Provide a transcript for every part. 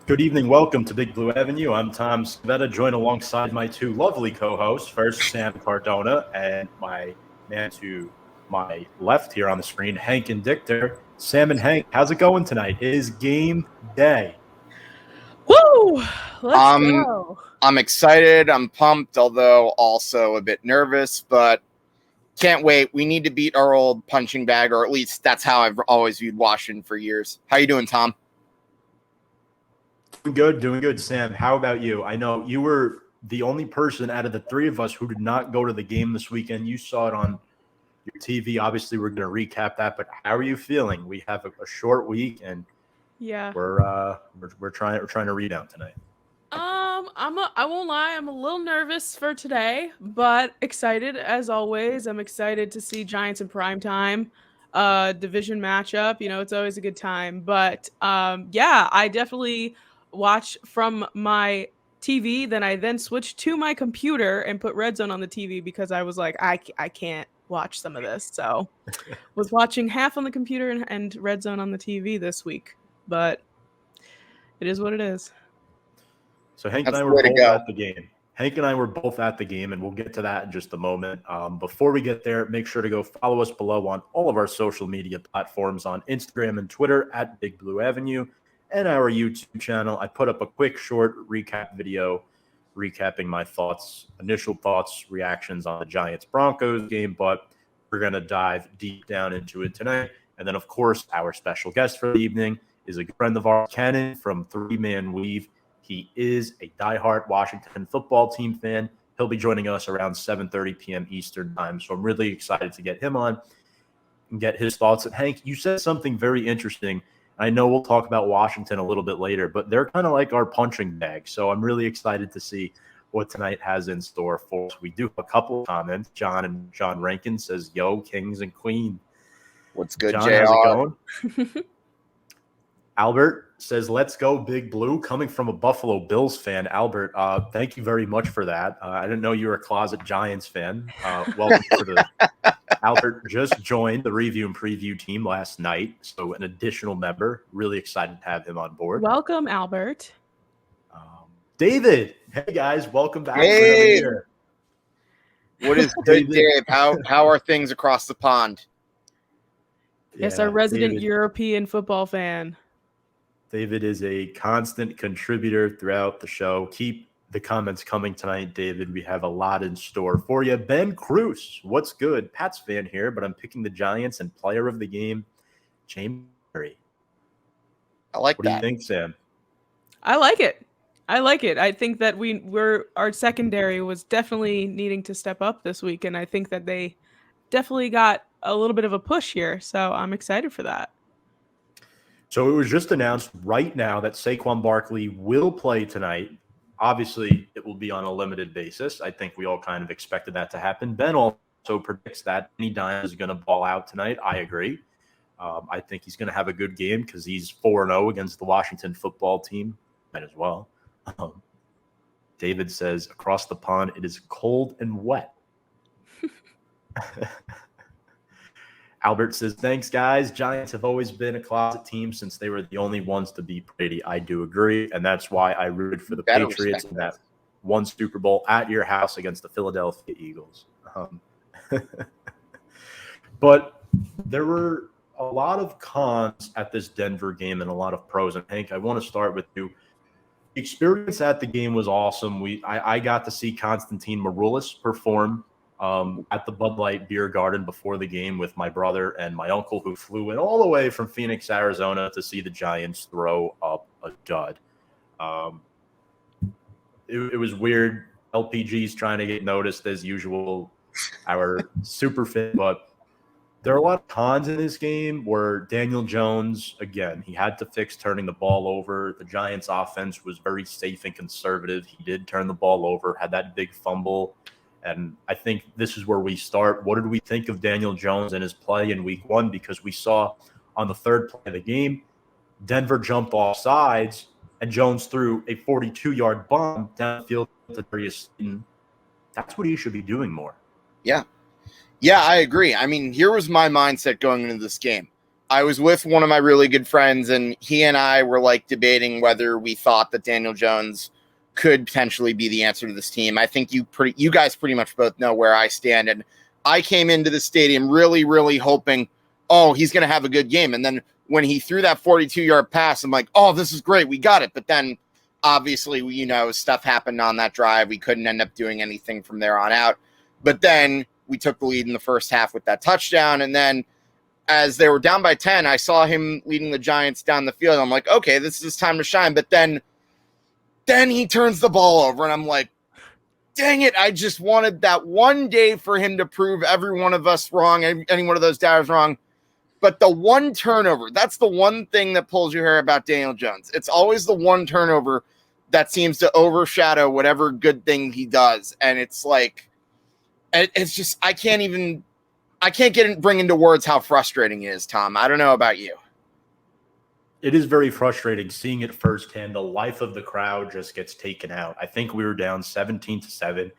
Good evening. Welcome to Big Blue Avenue. I'm Tom Sveta, joined alongside my two lovely co-hosts. First, Sam Cardona, and my man to my left here on the screen, Hank and Dictor. Sam and Hank, how's it going tonight? It is game day. Woo! Let's go. I'm excited. I'm pumped, although also a bit nervous, but can't wait. We need to beat our old punching bag, or at least that's how I've always viewed Washington for years. How you doing, Tom? Doing good, Sam. How about you? I know you were the only person out of the three of us who did not go to the game this weekend. You saw it on your TV. Obviously, we're going to recap that, but how are you feeling? We have a short week, and we're trying to read out tonight. I won't lie, I'm a little nervous for today, but excited as always. I'm excited to see Giants in prime time. Division matchup, it's always a good time. But I definitely watch from my TV, then I switched to my computer and put Red Zone on the TV because I was like, I can't watch some of this. So was watching half on the computer and Red Zone on the TV this week. But it is what it is. So Hank and I were both at the game. Hank and I were both at the game, and we'll get to that in just a moment. Before we get there, make sure to go follow us below on all of our social media platforms on Instagram and Twitter at Big Blue Avenue and our YouTube channel. I put up a quick, short recap video recapping my initial thoughts, reactions on the Giants-Broncos game, but we're going to dive deep down into it tonight. And then, of course, our special guest for the evening is a good friend of ours, Cannon from Three Man Weave. He is a diehard Washington football team fan. He'll be joining us around 7:30 p.m. Eastern time. So I'm really excited to get him on and get his thoughts. And Hank, you said something very interesting. I know we'll talk about Washington a little bit later, but they're kind of like our punching bag. So I'm really excited to see what tonight has in store for us. We do have a couple of comments. John Rankin says, "Yo, Kings and Queen." What's good, John, JR? how's it going? Albert says, "Let's go Big Blue." Coming from a Buffalo Bills fan, Albert, thank you very much for that. I didn't know you were a closet Giants fan. Welcome to the Albert just joined the review and preview team last night, so an additional member. Really excited to have him on board. Welcome, Albert. David, hey guys, welcome back. Hey, what is good, Dave? How are things across the pond? Yes, our resident European football fan. David is a constant contributor throughout the show. Keep the comments coming tonight, David. We have a lot in store for you. Ben Cruz, what's good? Pat's fan here, but I'm picking the Giants and player of the game, James Murray. I like that. What do you think, Sam? I like it. I think that our secondary was definitely needing to step up this week, and I think that they definitely got a little bit of a push here. So I'm excited for that. So it was just announced right now that Saquon Barkley will play tonight. Obviously, it will be on a limited basis. I think we all kind of expected that to happen. Ben also predicts that Danny Dimes is going to ball out tonight. I agree. I think he's going to have a good game because he's 4-0 against the Washington football team. Might as well. David says, across the pond, it is cold and wet. Albert says, thanks, guys. Giants have always been a closet team since they were the only ones to beat Brady. I do agree, and that's why I rooted for the Patriots in that one Super Bowl at your house against the Philadelphia Eagles. But there were a lot of cons at this Denver game and a lot of pros. And, Hank, I want to start with you. The experience at the game was awesome. I got to see Konstantin Maroulis perform at the Bud Light Beer Garden before the game with my brother and my uncle, who flew in all the way from Phoenix, Arizona to see the Giants throw up a dud. It was weird. LPG's trying to get noticed as usual, our super fan, but there are a lot of cons in this game where Daniel Jones, again, he had to fix turning the ball over. The Giants offense was very safe and conservative. He did turn the ball over, had that big fumble. And I think this is where we start. What did we think of Daniel Jones and his play in week one? Because we saw on the third play of the game, Denver jumped off sides and Jones threw a 42-yard bomb downfield to Darius Slayton. That's what he should be doing more. Yeah, I agree. I mean, here was my mindset going into this game. I was with one of my really good friends, and he and I were like debating whether we thought that Daniel Jones could potentially be the answer to this team. I think you guys pretty much both know where I stand, and I came into the stadium really, really hoping, oh, he's going to have a good game. And then when he threw that 42-yard pass, I'm like, oh, this is great. We got it. But then obviously, stuff happened on that drive. We couldn't end up doing anything from there on out. But then we took the lead in the first half with that touchdown. And then as they were down by 10, I saw him leading the Giants down the field. I'm like, okay, this is his time to shine. But then he turns the ball over, and I'm like, dang it, I just wanted that one day for him to prove every one of us wrong, any one of those doubters wrong. But the one turnover, that's the one thing that pulls your hair about Daniel Jones. It's always the one turnover that seems to overshadow whatever good thing he does. And it's like, it's just, I can't bring into words how frustrating it is, Tom. I don't know about you. It is very frustrating seeing it firsthand. The life of the crowd just gets taken out. I think we were down 17-7.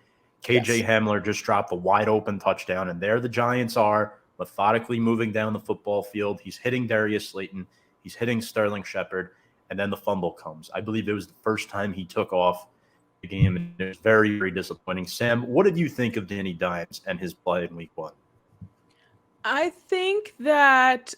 KJ Hamler just dropped a wide open touchdown, and there the Giants are methodically moving down the football field. He's hitting Darius Slayton. He's hitting Sterling Shepard, and then the fumble comes. I believe it was the first time he took off the game, and it was very, very disappointing. Sam, what did you think of Danny Dimes and his play in Week 1? I think that,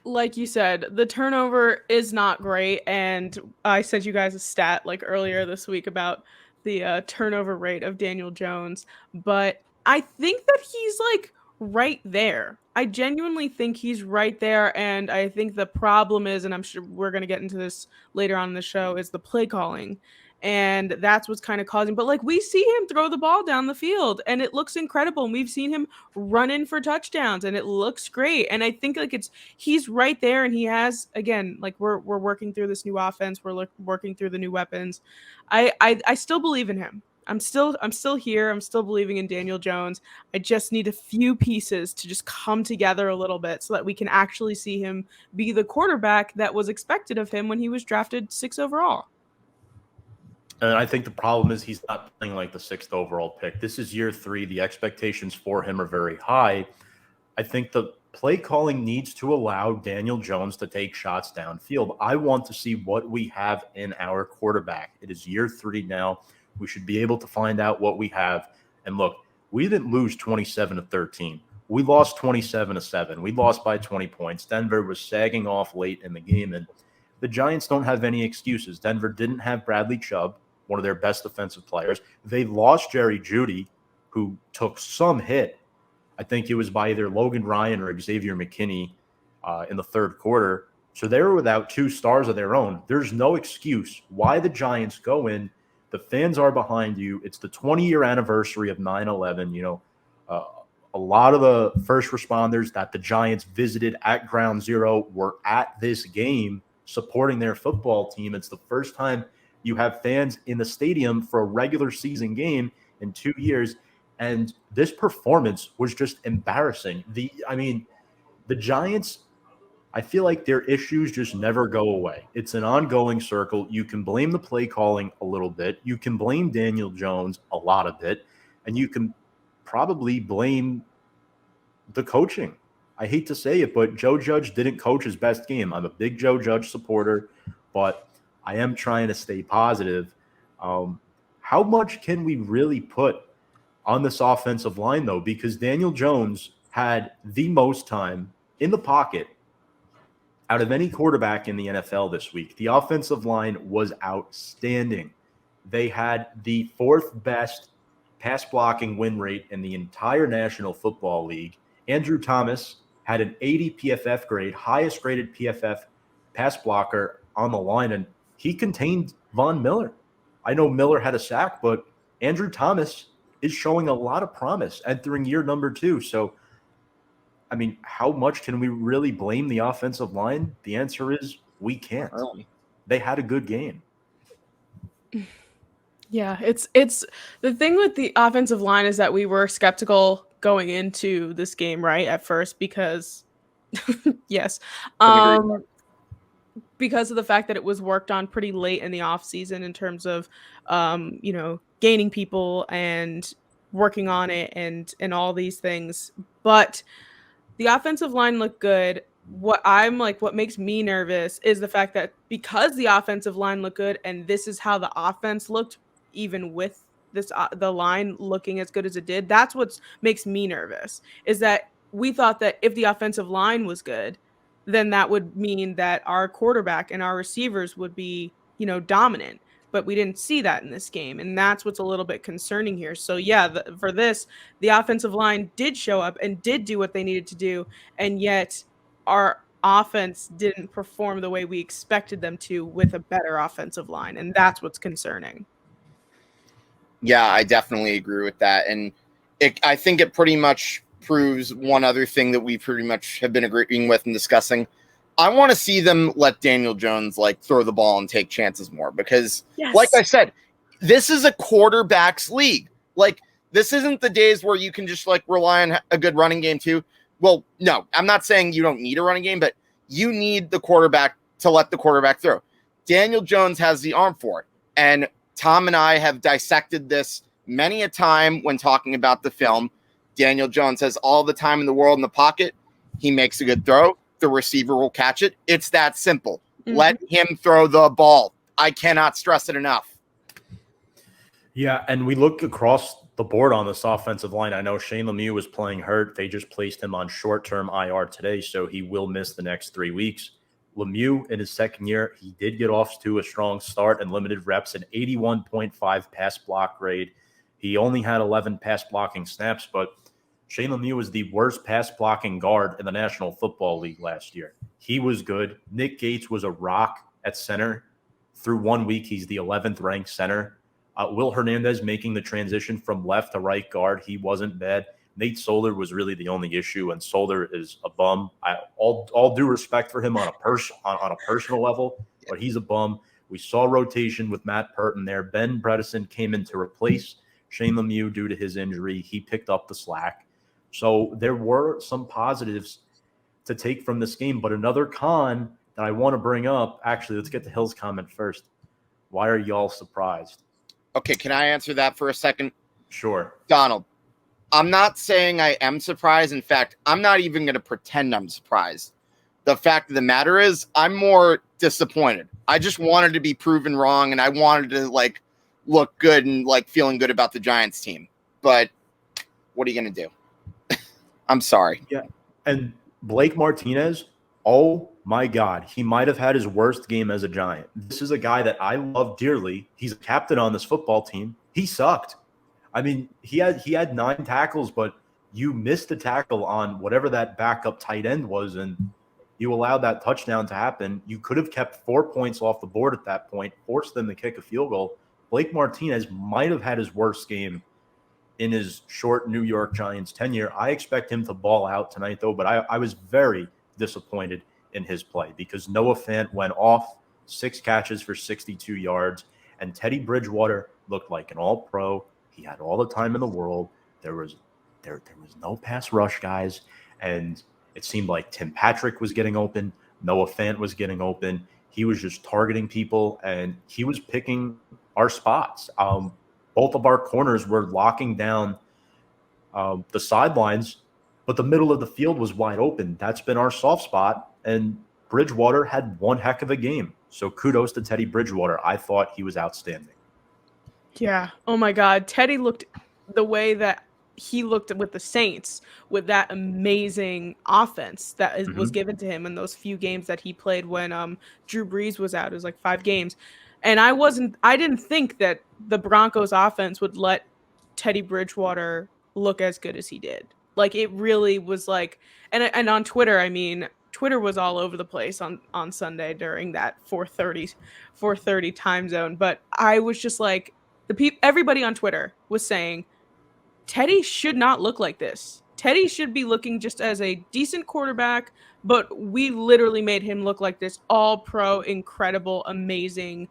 like you said, the turnover is not great, and I sent you guys a stat like earlier this week about the turnover rate of Daniel Jones, but I think that he's like right there. I genuinely think he's right there, and I think the problem is, and I'm sure we're going to get into this later on in the show, is the play calling. And that's what's kind of causing, but like we see him throw the ball down the field and it looks incredible. And we've seen him run in for touchdowns and it looks great. And I think like he's right there, and he has, again, like we're working through this new offense. We're working through the new weapons. I still believe in him. I'm still here. I'm still believing in Daniel Jones. I just need a few pieces to just come together a little bit so that we can actually see him be the quarterback that was expected of him when he was drafted 6th overall. And I think the problem is he's not playing like the 6th overall pick. This is year 3. The expectations for him are very high. I think the play calling needs to allow Daniel Jones to take shots downfield. I want to see what we have in our quarterback. It is year 3 now. We should be able to find out what we have. And look, we didn't lose 27-13. We lost 27-7. We lost by 20 points. Denver was sagging off late in the game, and the Giants don't have any excuses. Denver didn't have Bradley Chubb, one of their best defensive players. They lost Jerry Jeudy, who took some hit. I think it was by either Logan Ryan or Xavier McKinney in the third quarter. So they were without 2 stars of their own. There's no excuse why the Giants go in. The fans are behind you. It's the 20-year anniversary of 9/11. You know, a lot of the first responders that the Giants visited at Ground Zero were at this game supporting their football team. It's the first time you have fans in the stadium for a regular season game in 2 years. And this performance was just embarrassing. The Giants, I feel like their issues just never go away. It's an ongoing circle. You can blame the play calling a little bit. You can blame Daniel Jones a lot of it. And you can probably blame the coaching. I hate to say it, but Joe Judge didn't coach his best game. I'm a big Joe Judge supporter, but I am trying to stay positive. How much can we really put on this offensive line, though? Because Daniel Jones had the most time in the pocket out of any quarterback in the NFL this week. The offensive line was outstanding. They had the 4th best pass blocking win rate in the entire National Football League. Andrew Thomas had an 80 PFF grade, highest graded PFF pass blocker on the line, and he contained Von Miller. I know Miller had a sack, but Andrew Thomas is showing a lot of promise entering year number 2. So, I mean, how much can we really blame the offensive line? The answer is we can't. They had a good game. Yeah, it's the thing with the offensive line is that we were skeptical going into this game, right, at first, because yes, because of the fact that it was worked on pretty late in the offseason in terms of gaining people and working on it and all these things. But the offensive line looked good. what makes me nervous is the fact that because the offensive line looked good and this is how the offense looked, even with this the line looking as good as it did, that's what makes me nervous, is that we thought that if the offensive line was good, then that would mean that our quarterback and our receivers would be, dominant. But we didn't see that in this game, and that's what's a little bit concerning here. So yeah, for this, the offensive line did show up and did do what they needed to do, and yet our offense didn't perform the way we expected them to with a better offensive line, and that's what's concerning. Yeah, I definitely agree with that. And I think it pretty much proves one other thing that we pretty much have been agreeing with and discussing. I want to see them let Daniel Jones throw the ball and take chances more because, like I said, this is a quarterback's league. This isn't the days where you can just rely on a good running game too. Well, no, I'm not saying you don't need a running game, but you need the quarterback to let the quarterback throw. Daniel Jones has the arm for it. And Tom and I have dissected this many a time when talking about the film. Daniel Jones has all the time in the world in the pocket. He makes a good throw. The receiver will catch it. It's that simple. Mm-hmm. Let him throw the ball. I cannot stress it enough. Yeah, and we look across the board on this offensive line. I know Shane Lemieux was playing hurt. They just placed him on short-term IR today, so he will miss the next 3 weeks. Lemieux, in his second year, he did get off to a strong start and limited reps, an 81.5 pass block grade. He only had 11 pass blocking snaps, but Shane Lemieux was the worst pass blocking guard in the National Football League last year. He was good. Nick Gates was a rock at center. Through 1 week, he's the 11th ranked center. Will Hernandez making the transition from left to right guard, he wasn't bad. Nate Solder was really the only issue, and Solder is a bum. All due respect for him on a personal level, but he's a bum. We saw rotation with Matt Purton there. Ben Bredesen came in to replace Shane Lemieux due to his injury. He picked up the slack. So there were some positives to take from this game, but another con that I want to bring up, actually, let's get to Hill's comment first. Why are y'all surprised? Okay, can I answer that for a second? Sure. Donald, I'm not saying I am surprised. In fact, I'm not even going to pretend I'm surprised. The fact of the matter is I'm more disappointed. I just wanted to be proven wrong, and I wanted to look good and feeling good about the Giants team. But what are you going to do? I'm sorry. Yeah. And Blake Martinez, oh my God, he might have had his worst game as a Giant. This is a guy that I love dearly. He's a captain on this football team. He sucked. I mean, he had 9 tackles, but you missed the tackle on whatever that backup tight end was, and you allowed that touchdown to happen. You could have kept 4 points off the board at that point, forced them to kick a field goal. Blake Martinez might have had his worst game in his short New York Giants tenure. I expect him to ball out tonight, though, but I was very disappointed in his play because Noah Fant went off, 6 catches for 62 yards, and Teddy Bridgewater looked like an all-pro. He had all the time in the world. There was no pass rush, guys, and it seemed like Tim Patrick was getting open. Noah Fant was getting open. He was just targeting people, and he was picking our spots. Both of our corners were locking down the sidelines, but the middle of the field was wide open. That's been our soft spot, and Bridgewater had one heck of a game. So kudos to Teddy Bridgewater. I thought he was outstanding. Yeah. Oh, my God. Teddy looked the way that he looked with the Saints with that amazing offense that was given to him in those few games that he played when Drew Brees was out. It was 5 games. And I didn't think that the Broncos offense would let Teddy Bridgewater look as good as he did. It really was and on Twitter, I mean, Twitter was all over the place on Sunday during that 4:30 time zone. But I was just everybody on Twitter was saying, Teddy should not look like this. Teddy should be looking just as a decent quarterback, but we literally made him look like this all-pro, incredible, amazing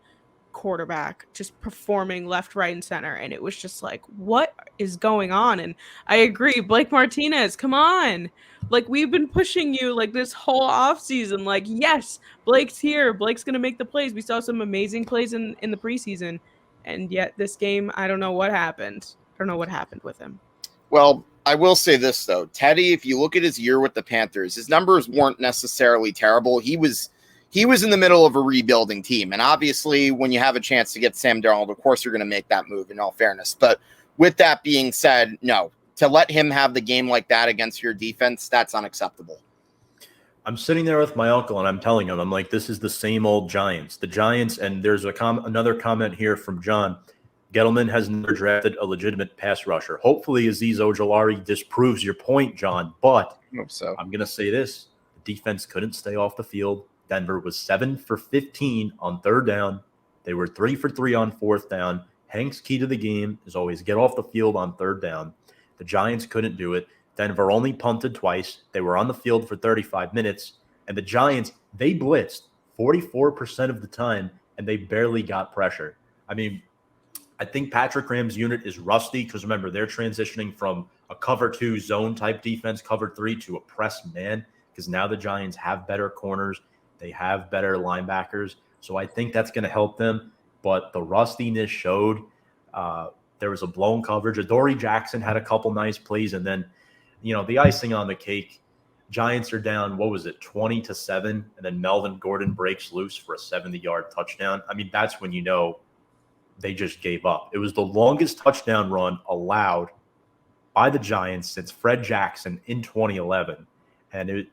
quarterback, just performing left, right, and center. And it was just what is going on? And I agree, Blake Martinez, come on. We've been pushing you this whole offseason. Yes, Blake's here. Blake's going to make the plays. We saw some amazing plays in the preseason. And yet this game, I don't know what happened. I don't know what happened with him. Well, I will say this, though. Teddy, if you look at his year with the Panthers, his numbers weren't necessarily terrible. He was in the middle of a rebuilding team. And obviously, when you have a chance to get Sam Darnold, of course, you're going to make that move, in all fairness. But with that being said, no. To let him have the game like that against your defense, that's unacceptable. I'm sitting there with my uncle, and I'm telling him, I'm like, this is the same old Giants. The Giants, and there's another comment here from John. Gettleman has never drafted a legitimate pass rusher. Hopefully, Azeez Ojulari disproves your point, John. But I hope so. I'm going to say this. The defense couldn't stay off the field. Denver was 7 for 15 on third down. They were 3 for 3 on fourth down. Hank's key to the game is always get off the field on third down. The Giants couldn't do it. Denver only punted twice. They were on the field for 35 minutes. And the Giants, they blitzed 44% of the time, and they barely got pressure. I mean, I think Patrick Graham's unit is rusty because, remember, they're transitioning from a cover 2 zone type defense, cover 3, to a press man because now the Giants have better corners. They have better linebackers. So I think that's going to help them. But the rustiness showed. There was a blown coverage. Adoree Jackson had a couple nice plays. And then, the icing on the cake, Giants are down, 20-7. And then Melvin Gordon breaks loose for a 70-yard touchdown. I mean, that's when they just gave up. It was the longest touchdown run allowed by the Giants since Fred Jackson in 2011. And it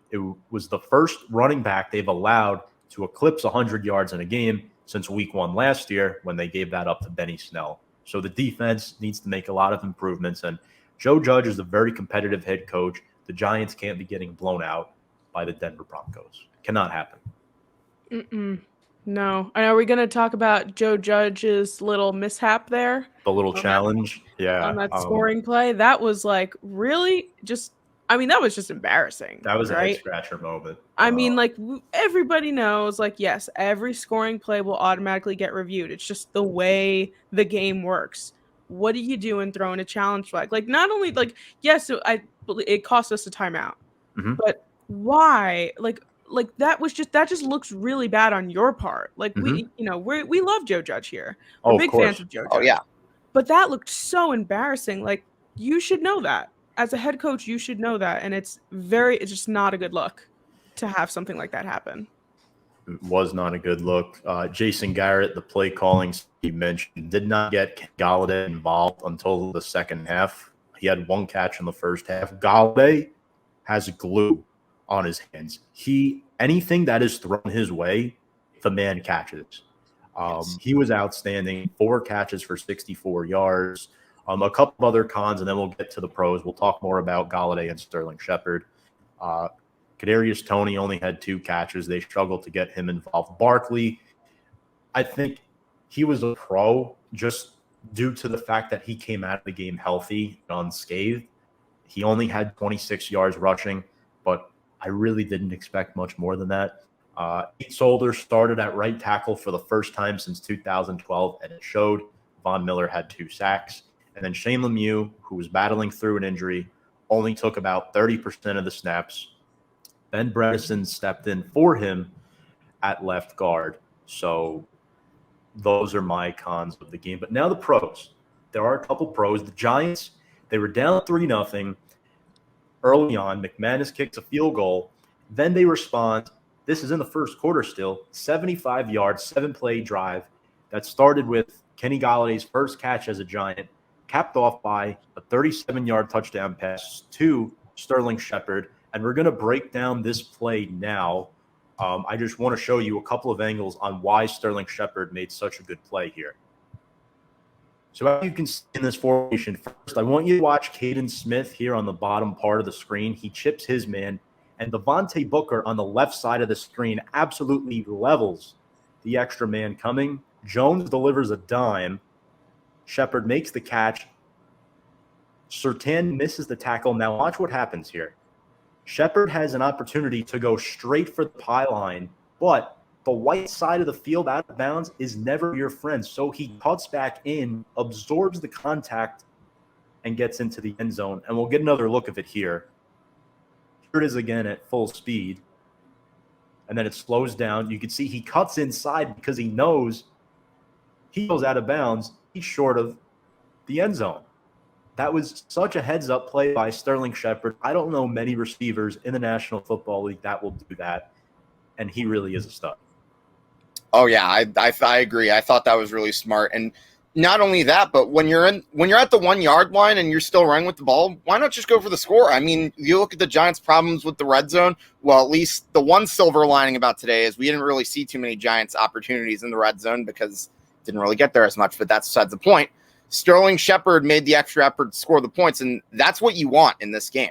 was the first running back they've allowed to eclipse 100 yards in a game since week 1 last year when they gave that up to Benny Snell. So the defense needs to make a lot of improvements. And Joe Judge is a very competitive head coach. The Giants can't be getting blown out by the Denver Broncos. Cannot happen. No. Are we going to talk about Joe Judge's little mishap there? The little challenge? Yeah. On that scoring play? That was really just – that was just embarrassing. That was right? a head-scratcher moment. Everybody knows, yes, every scoring play will automatically get reviewed. It's just the way the game works. What do you do in throwing a challenge flag? Not only, yes, it cost us a timeout. Mm-hmm. But why? That just looks really bad on your part. We love Joe Judge here. We're big fans of Joe Judge. Oh, yeah. But that looked so embarrassing. You should know that. As a head coach, you should know that. And it's just not a good look to have something like that happen. It was not a good look. Jason Garrett, the play calling you mentioned, did not get Golladay involved until the second half. He had 1 catch in the first half. Golladay has glue on his hands. Anything that is thrown his way, the man catches. He was outstanding. 4 catches for 64 yards. A couple of other cons, and then we'll get to the pros. We'll talk more about Golladay and Sterling Shepard. Kadarius Toney only had 2 catches. They struggled to get him involved. Barkley, I think he was a pro just due to the fact that he came out of the game healthy and unscathed. He only had 26 yards rushing, but I really didn't expect much more than that. Nate Solder started at right tackle for the first time since 2012, and it showed. Von Miller had 2 sacks. And then Shane Lemieux, who was battling through an injury, only took about 30% of the snaps. Ben Bredesen stepped in for him at left guard. So those are my cons of the game. But now the pros. There are a couple pros. The Giants, they were down 3-0 early on. McManus kicks a field goal. Then they respond. This is in the first quarter still. 75 yards, 7-play drive that started with Kenny Galladay's first catch as a Giant, capped off by a 37-yard touchdown pass to Sterling Shepard. And we're going to break down this play now. I just want to show you a couple of angles on why Sterling Shepard made such a good play here. So as you can see in this formation, first, I want you to watch Caden Smith here on the bottom part of the screen. He chips his man, and Devontae Booker on the left side of the screen absolutely levels the extra man coming. Jones delivers a dime. Shepard makes the catch. Surtain misses the tackle. Now watch what happens here. Shepard has an opportunity to go straight for the pylon, but the white side of the field out of bounds is never your friend. So he cuts back in, absorbs the contact, and gets into the end zone. And we'll get another look of it here. Here it is again at full speed. And then it slows down. You can see he cuts inside because he knows he goes out of bounds. He's short of the end zone. That was such a heads-up play by Sterling Shepard. I don't know many receivers in the National Football League that will do that, and he really is a stud. Oh yeah, I agree. I thought that was really smart. And not only that, but when you're at the 1 yard line and you're still running with the ball, why not just go for the score? I mean, you look at the Giants' problems with the red zone. Well, at least the one silver lining about today is we didn't really see too many Giants opportunities in the red zone because it didn't really get there as much. But that's besides the point. Sterling Shepard made the extra effort to score the points, and that's what you want in this game.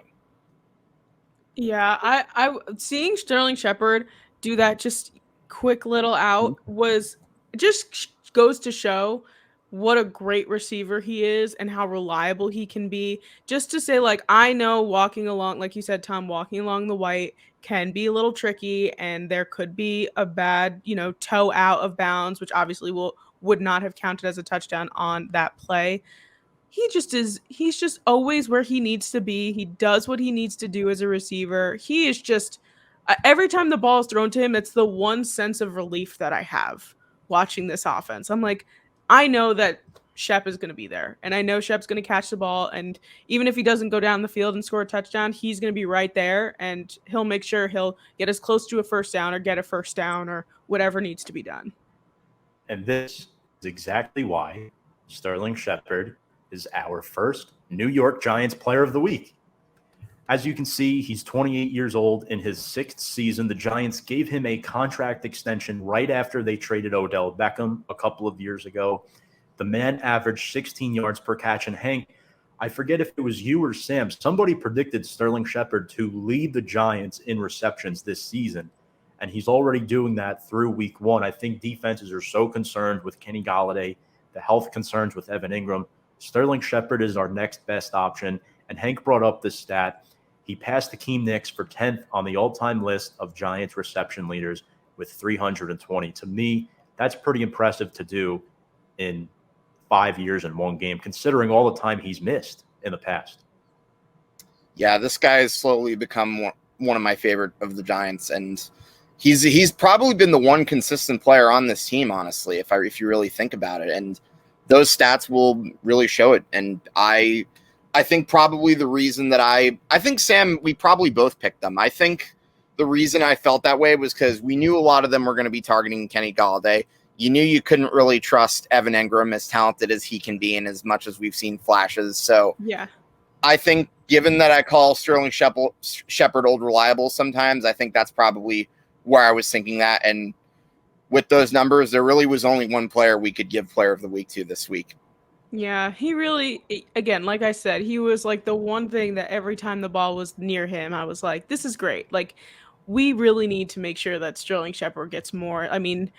Yeah, I seeing Sterling Shepard do that just quick little out was just goes to show what a great receiver he is and how reliable he can be. Just to say, like, I know walking along, like you said, Tom, walking along the white can be a little tricky, and there could be a bad, toe out of bounds, which obviously would not have counted as a touchdown on that play. He's just always where he needs to be. He does what he needs to do as a receiver. He is just every time the ball is thrown to him, it's the one sense of relief that I have watching this offense. I'm like, I know that Shep is going to be there, and I know Shep's going to catch the ball, and even if he doesn't go down the field and score a touchdown, he's going to be right there, and he'll make sure he'll get as close to a first down or get a first down or whatever needs to be done. And this is exactly why Sterling Shepard is our first New York Giants Player of the Week. As you can see, he's 28 years old. In his 6th season, the Giants gave him a contract extension right after they traded Odell Beckham a couple of years ago. The man averaged 16 yards per catch. And Hank, I forget if it was you or Sam, somebody predicted Sterling Shepard to lead the Giants in receptions this season. And he's already doing that through week 1. I think defenses are so concerned with Kenny Golladay, the health concerns with Evan Ingram. Sterling Shepard is our next best option. And Hank brought up this stat. He passed Hakeem Nicks for 10th on the all-time list of Giants reception leaders with 320. To me, that's pretty impressive to do in 5 years in one game, considering all the time he's missed in the past. Yeah, this guy has slowly become one of my favorite of the Giants, and he's probably been the one consistent player on this team, honestly, if you really think about it. And those stats will really show it. And I think probably the reason that I think, Sam, we probably both picked them. I think the reason I felt that way was because we knew a lot of them were going to be targeting Kenny Golladay. You knew you couldn't really trust Evan Ingram, as talented as he can be and as much as we've seen flashes. So yeah, I think given that I call Sterling Shepard old reliable sometimes, I think that's probably where I was thinking that. And with those numbers, there really was only one player we could give Player of the Week to this week. Yeah, he really, again, like I said, he was like the one thing that every time the ball was near him, I was like, this is great. Like, we really need to make sure that Sterling Shepard gets more. I mean,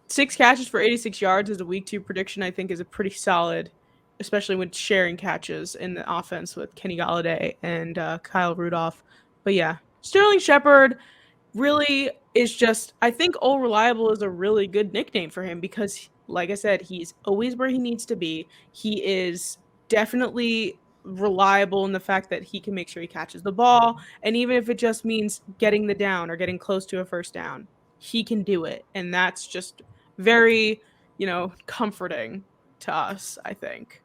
6 catches for 86 yards as a week 2 prediction, I think, is a pretty solid, especially when sharing catches in the offense with Kenny Golladay and Kyle Rudolph. But yeah, Sterling Shepard really is just, I think Old Reliable is a really good nickname for him because, like I said, he's always where he needs to be. He is definitely reliable in the fact that he can make sure he catches the ball. And even if it just means getting the down or getting close to a first down, he can do it. And that's just very, comforting to us, I think.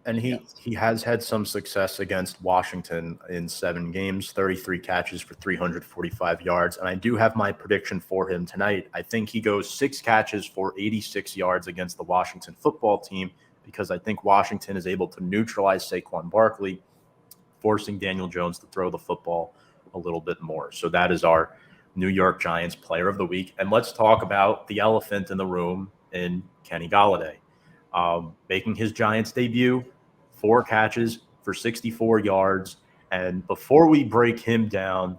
And he has had some success against Washington in 7 games, 33 catches for 345 yards. And I do have my prediction for him tonight. I think he goes 6 catches for 86 yards against the Washington football team because I think Washington is able to neutralize Saquon Barkley, forcing Daniel Jones to throw the football a little bit more. So that is our New York Giants Player of the Week. And let's talk about the elephant in the room in Kenny Golladay. Making his Giants debut, 4 catches for 64 yards. And before we break him down,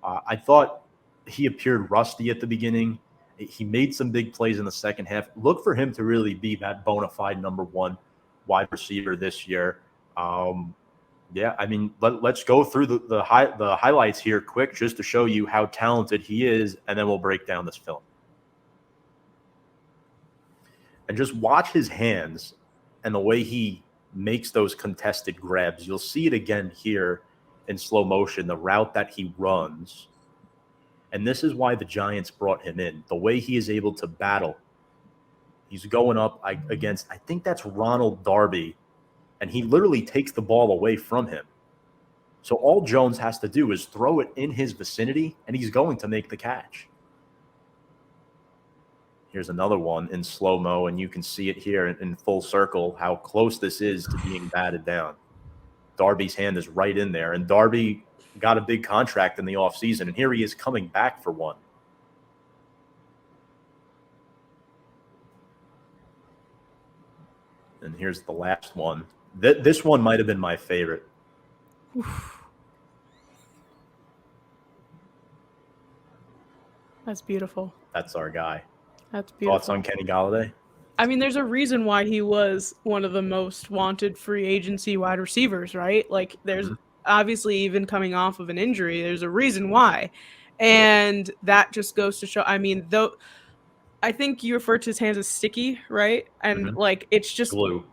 I thought he appeared rusty at the beginning. He made some big plays in the second half. Look for him to really be that bona fide number 1 wide receiver this year. Yeah, I mean, let's go through the highlights here quick just to show you how talented he is, and then we'll break down this film. And just watch his hands and the way he makes those contested grabs. You'll see it again here in slow motion, the route that he runs. And this is why the Giants brought him in, the way he is able to battle. He's going up against, I think that's Ronald Darby, and he literally takes the ball away from him. So all Jones has to do is throw it in his vicinity, and he's going to make the catch. Here's another one in slow-mo, and you can see it here in full circle how close this is to being batted down. Darby's hand is right in there, and Darby got a big contract in the offseason, and here he is coming back for one. And here's the last one. This one might have been my favorite. That's beautiful. That's our guy. That's beautiful. Thoughts on Kenny Golladay? I mean, there's a reason why he was one of the most wanted free agency wide receivers, right? Like, there's obviously, even coming off of an injury, there's a reason why. And that just goes to show, I mean, though, I think you referred to his hands as sticky, right? And like, it's just glue.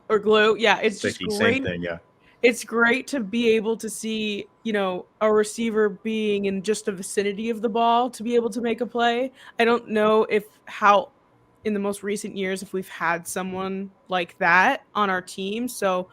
Or glue. Yeah, it's sticky, just great. Same thing, yeah. It's great to be able to see, you know, a receiver being in just the vicinity of the ball to be able to make a play. I don't know how in the most recent years if we've had someone like that on our team. So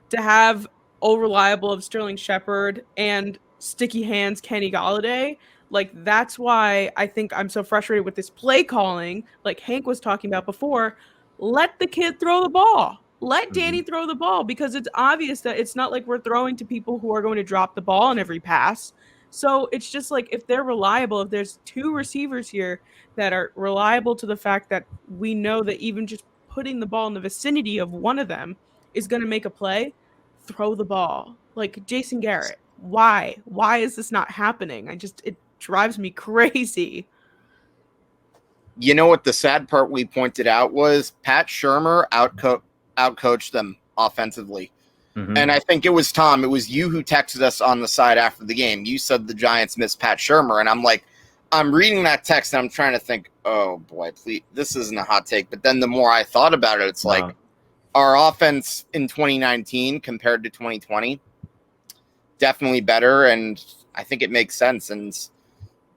to have reliable of Sterling Shepard and sticky hands Kenny Golladay, like, that's why I think I'm so frustrated with this play calling, like Hank was talking about before. Let the kid throw the ball. Let Danny throw the ball, because it's obvious that it's not like we're throwing to people who are going to drop the ball on every pass. So it's just like, if they're reliable, if there's two receivers here that are reliable to the fact that we know that even just putting the ball in the vicinity of one of them is going to make a play, throw the ball. Like Jason Garrett, why? Why is this not happening? It drives me crazy. You know what the sad part we pointed out was? Pat Shurmur outcoached them offensively. And I think it was Tom, it was you who texted us on the side after the game. You said the Giants missed Pat Shurmur, and I'm like, I'm reading that text and I'm trying to think, oh boy, please, this isn't a hot take. But then the more I thought about it, it's like our offense in 2019 compared to 2020, definitely better, and I think it makes sense. And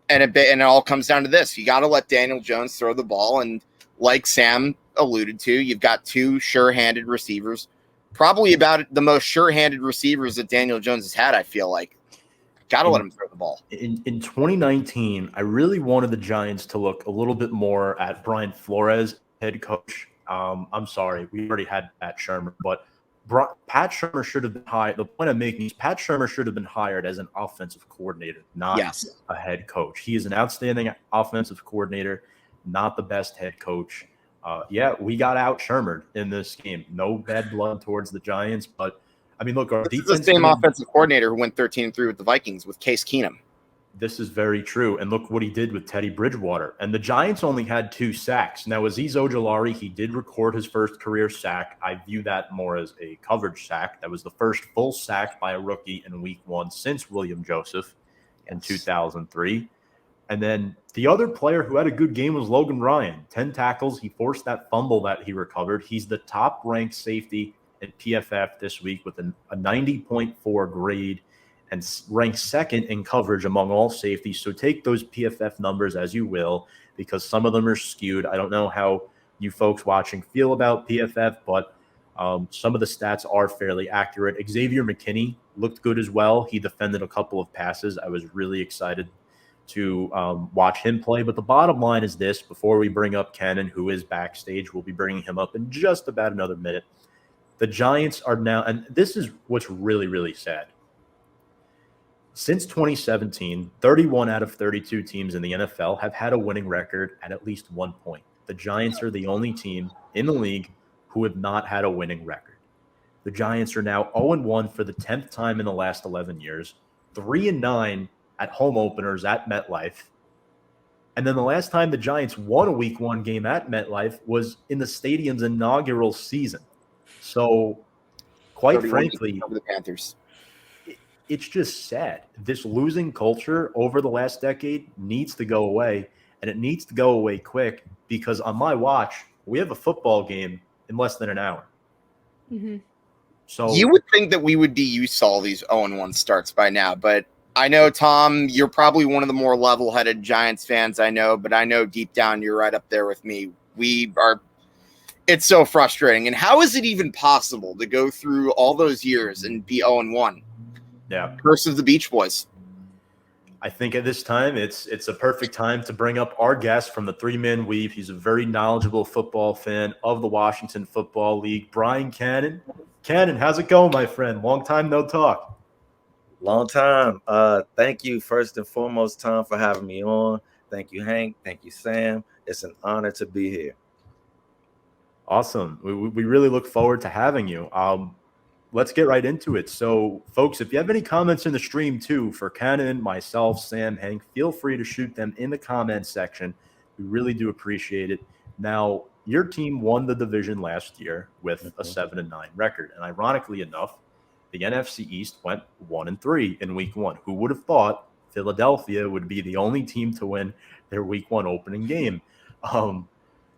it all comes down to this: you got to let Daniel Jones throw the ball, and like Sam alluded to, you've got two sure-handed receivers, probably about the most sure-handed receivers that Daniel Jones has had. I feel like got to let him throw the ball. In 2019, I really wanted the Giants to look a little bit more at Brian Flores, head coach. I'm sorry, we already had Pat Shurmur, but Pat Shurmur should have been hired. The point I'm making is Pat Shurmur should have been hired as an offensive coordinator, not a head coach. He is an outstanding offensive coordinator, not the best head coach. We got out Shurmured in this game. No bad blood towards the Giants, but I mean, look, our defense is the same offensive coordinator who went 13-3 with the Vikings with Case Keenum. This is very true. And look what he did with Teddy Bridgewater. And the Giants only had 2 sacks. Now, Azeez Ojulari, he did record his first career sack. I view that more as a coverage sack. That was the first full sack by a rookie in week 1 since William Joseph in 2003. And then the other player who had a good game was Logan Ryan. 10 tackles. He forced that fumble that he recovered. He's the top-ranked safety in PFF this week with a 90.4 grade and ranked second in coverage among all safeties. So take those PFF numbers as you will, because some of them are skewed. I don't know how you folks watching feel about PFF, but some of the stats are fairly accurate. Xavier McKinney looked good as well. He defended a couple of passes. I was really excited to watch him play. But the bottom line is this: before we bring up Cannon, who is backstage, we'll be bringing him up in just about another minute. The Giants are now, and this is what's really, really sad. Since 2017, 31 out of 32 teams in the NFL have had a winning record at least 1 point. The Giants are the only team in the league who have not had a winning record. The Giants are now 0-1 for the 10th time in the last 11 years, 3-9 at home openers at MetLife. And then the last time the Giants won a week 1 game at MetLife was in the stadium's inaugural season. So, quite frankly, over the Panthers. It's just sad. This losing culture over the last decade needs to go away, and it needs to go away quick, because on my watch, we have a football game in less than an hour. So you would think that we would be used to all these 0-1 starts by now, but I know, Tom, you're probably one of the more level-headed Giants fans I know, but I know deep down you're right up there with me. We are It's so frustrating. And how is it even possible to go through all those years and be 0-1? Yeah. Curse of the Beach Boys. I think at this time, it's a perfect time to bring up our guest from the Three-Man Weave. He's a very knowledgeable football fan of the Washington Football League, Bryan Cannon. Cannon, how's it going, my friend? Long time no talk. Long time. Thank you, first and foremost, Tom, for having me on. Thank you, Hank. Thank you, Sam. It's an honor to be here. Awesome. We really look forward to having you. Let's get right into it. So, folks, if you have any comments in the stream, too, for Cannon, myself, Sam, Hank, feel free to shoot them in the comments section. We really do appreciate it. Now, your team won the division last year with a 7-9 record. And ironically enough, the NFC East went 1-3 in week 1. Who would have thought Philadelphia would be the only team to win their week 1 opening game?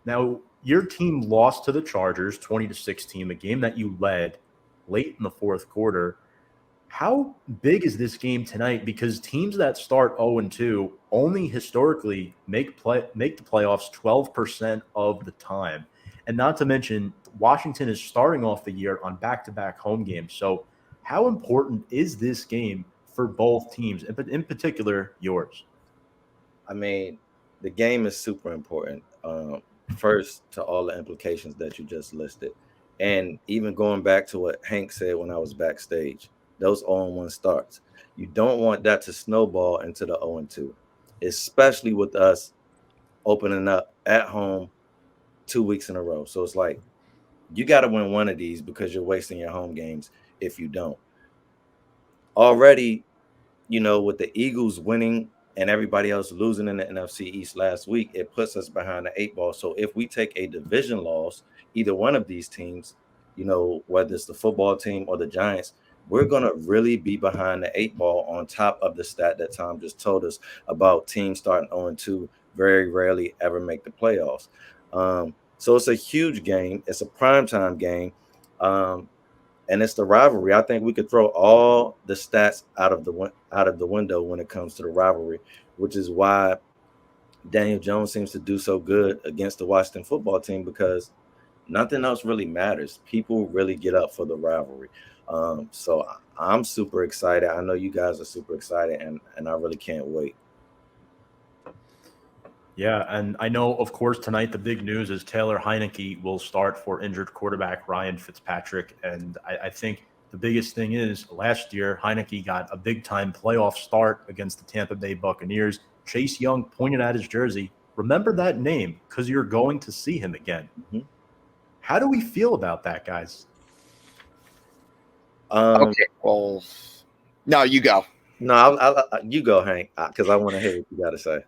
Now, your team lost to the Chargers 20-16, a game that you led late in the fourth quarter. How big is this game tonight? Because teams that start 0-2 only historically make the playoffs 12% of the time. And not to mention, Washington is starting off the year on back-to-back home games. So how important is this game for both teams, in particular yours? I mean, the game is super important. First, to all the implications that you just listed. And even going back to what Hank said when I was backstage, those 0-1 starts, you don't want that to snowball into the 0-2, especially with us opening up at home 2 weeks in a row. So it's like, you got to win one of these because you're wasting your home games if you don't. Already, with the Eagles winning and everybody else losing in the NFC East last week, it puts us behind the 8 ball. So if we take a division loss, either one of these teams, whether it's the football team or the Giants, we're going to really be behind the 8 ball on top of the stat that Tom just told us about teams starting 0-2 very rarely ever make the playoffs. So it's a huge game. It's a primetime game. And it's the rivalry. I think we could throw all the stats out of the window when it comes to the rivalry, which is why Daniel Jones seems to do so good against the Washington football team, because nothing else really matters. People really get up for the rivalry. So I'm super excited. I know you guys are super excited, and I really can't wait. Yeah, and I know, of course, tonight the big news is Taylor Heinicke will start for injured quarterback Ryan Fitzpatrick. And I think the biggest thing is last year, Heinicke got a big-time playoff start against the Tampa Bay Buccaneers. Chase Young pointed at his jersey. Remember that name because you're going to see him again. Mm-hmm. How do we feel about that, guys? Okay, well, no, you go. No, you go, Hank, because I want to hear what you got to say.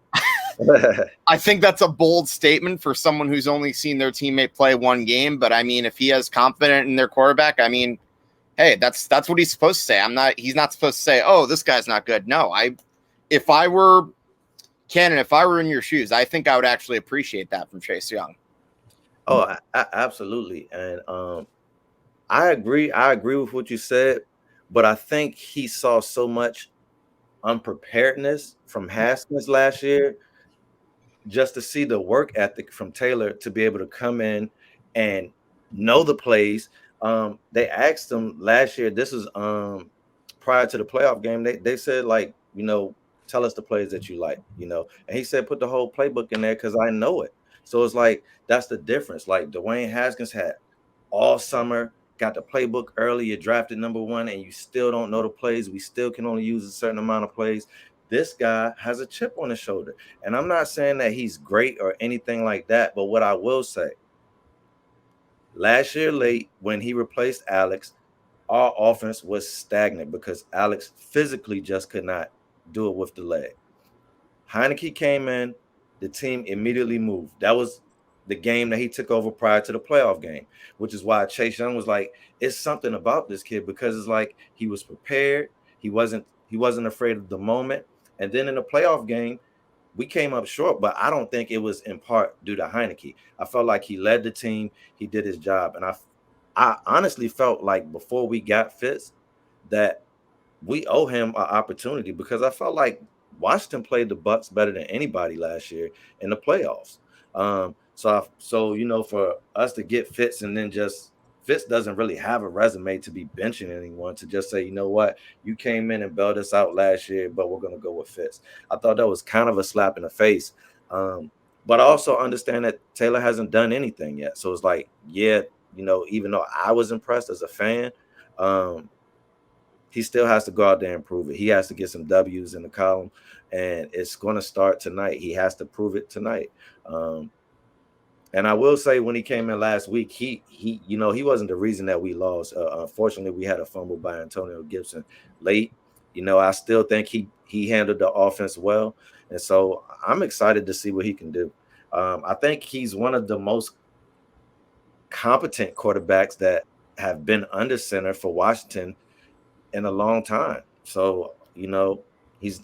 I think that's a bold statement for someone who's only seen their teammate play one game. But I mean, if he has confidence in their quarterback, I mean, hey, that's what he's supposed to say. He's not supposed to say, oh, this guy's not good. No, if I were Cannon, if I were in your shoes, I think I would actually appreciate that from Chase Young. Oh, absolutely. And I agree. I agree with what you said, but I think he saw so much unpreparedness from Haskins last year, just to see the work ethic from Taylor to be able to come in and know the plays. They asked him last year, this is prior to the playoff game, they said, like, tell us the plays that you like, and he said, put the whole playbook in there because I know it. So it's like, that's the difference. Like Dwayne Haskins had all summer, got the playbook early, you drafted number 1, and you still don't know the plays. We still can only use a certain amount of plays. This guy has a chip on his shoulder. And I'm not saying that he's great or anything like that, but what I will say, last year late, when he replaced Alex, our offense was stagnant because Alex physically just could not do it with the leg. Heinicke came in, the team immediately moved. That was the game that he took over prior to the playoff game, which is why Chase Young was like, it's something about this kid, because it's like he was prepared. He wasn't afraid of the moment. And then in the playoff game, we came up short, but I don't think it was in part due to Heinicke. I felt like he led the team. He did his job. And I honestly felt like before we got Fitz that we owe him an opportunity, because I felt like Washington played the Bucs better than anybody last year in the playoffs. So you know, for us to get Fitz and then just Fitz doesn't really have a resume to be benching anyone, to just say, you know what, you came in and bailed us out last year, but we're going to go with Fitz. I thought that was kind of a slap in the face. But I also understand that Taylor hasn't done anything yet. So it's like, yeah, you know, even though I was impressed as a fan, he still has to go out there and prove it. He has to get some W's in the column, and it's going to start tonight. He has to prove it tonight. And I will say, when he came in last week, he you know, he wasn't the reason that we lost. Unfortunately, we had a fumble by Antonio Gibson late. You know, I still think he handled the offense well, and so I'm excited to see what he can do. I think he's one of the most competent quarterbacks that have been under center for Washington in a long time. So, you know, he's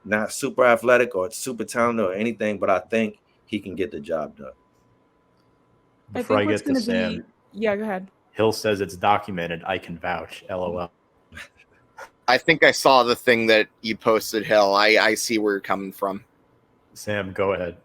not super athletic or super talented or anything, but I think he can get the job done. Before I get to Sam, yeah, go ahead. Hill says it's documented. I can vouch. LOL. I think I saw the thing that you posted, Hill. I see where you're coming from. Sam, go ahead.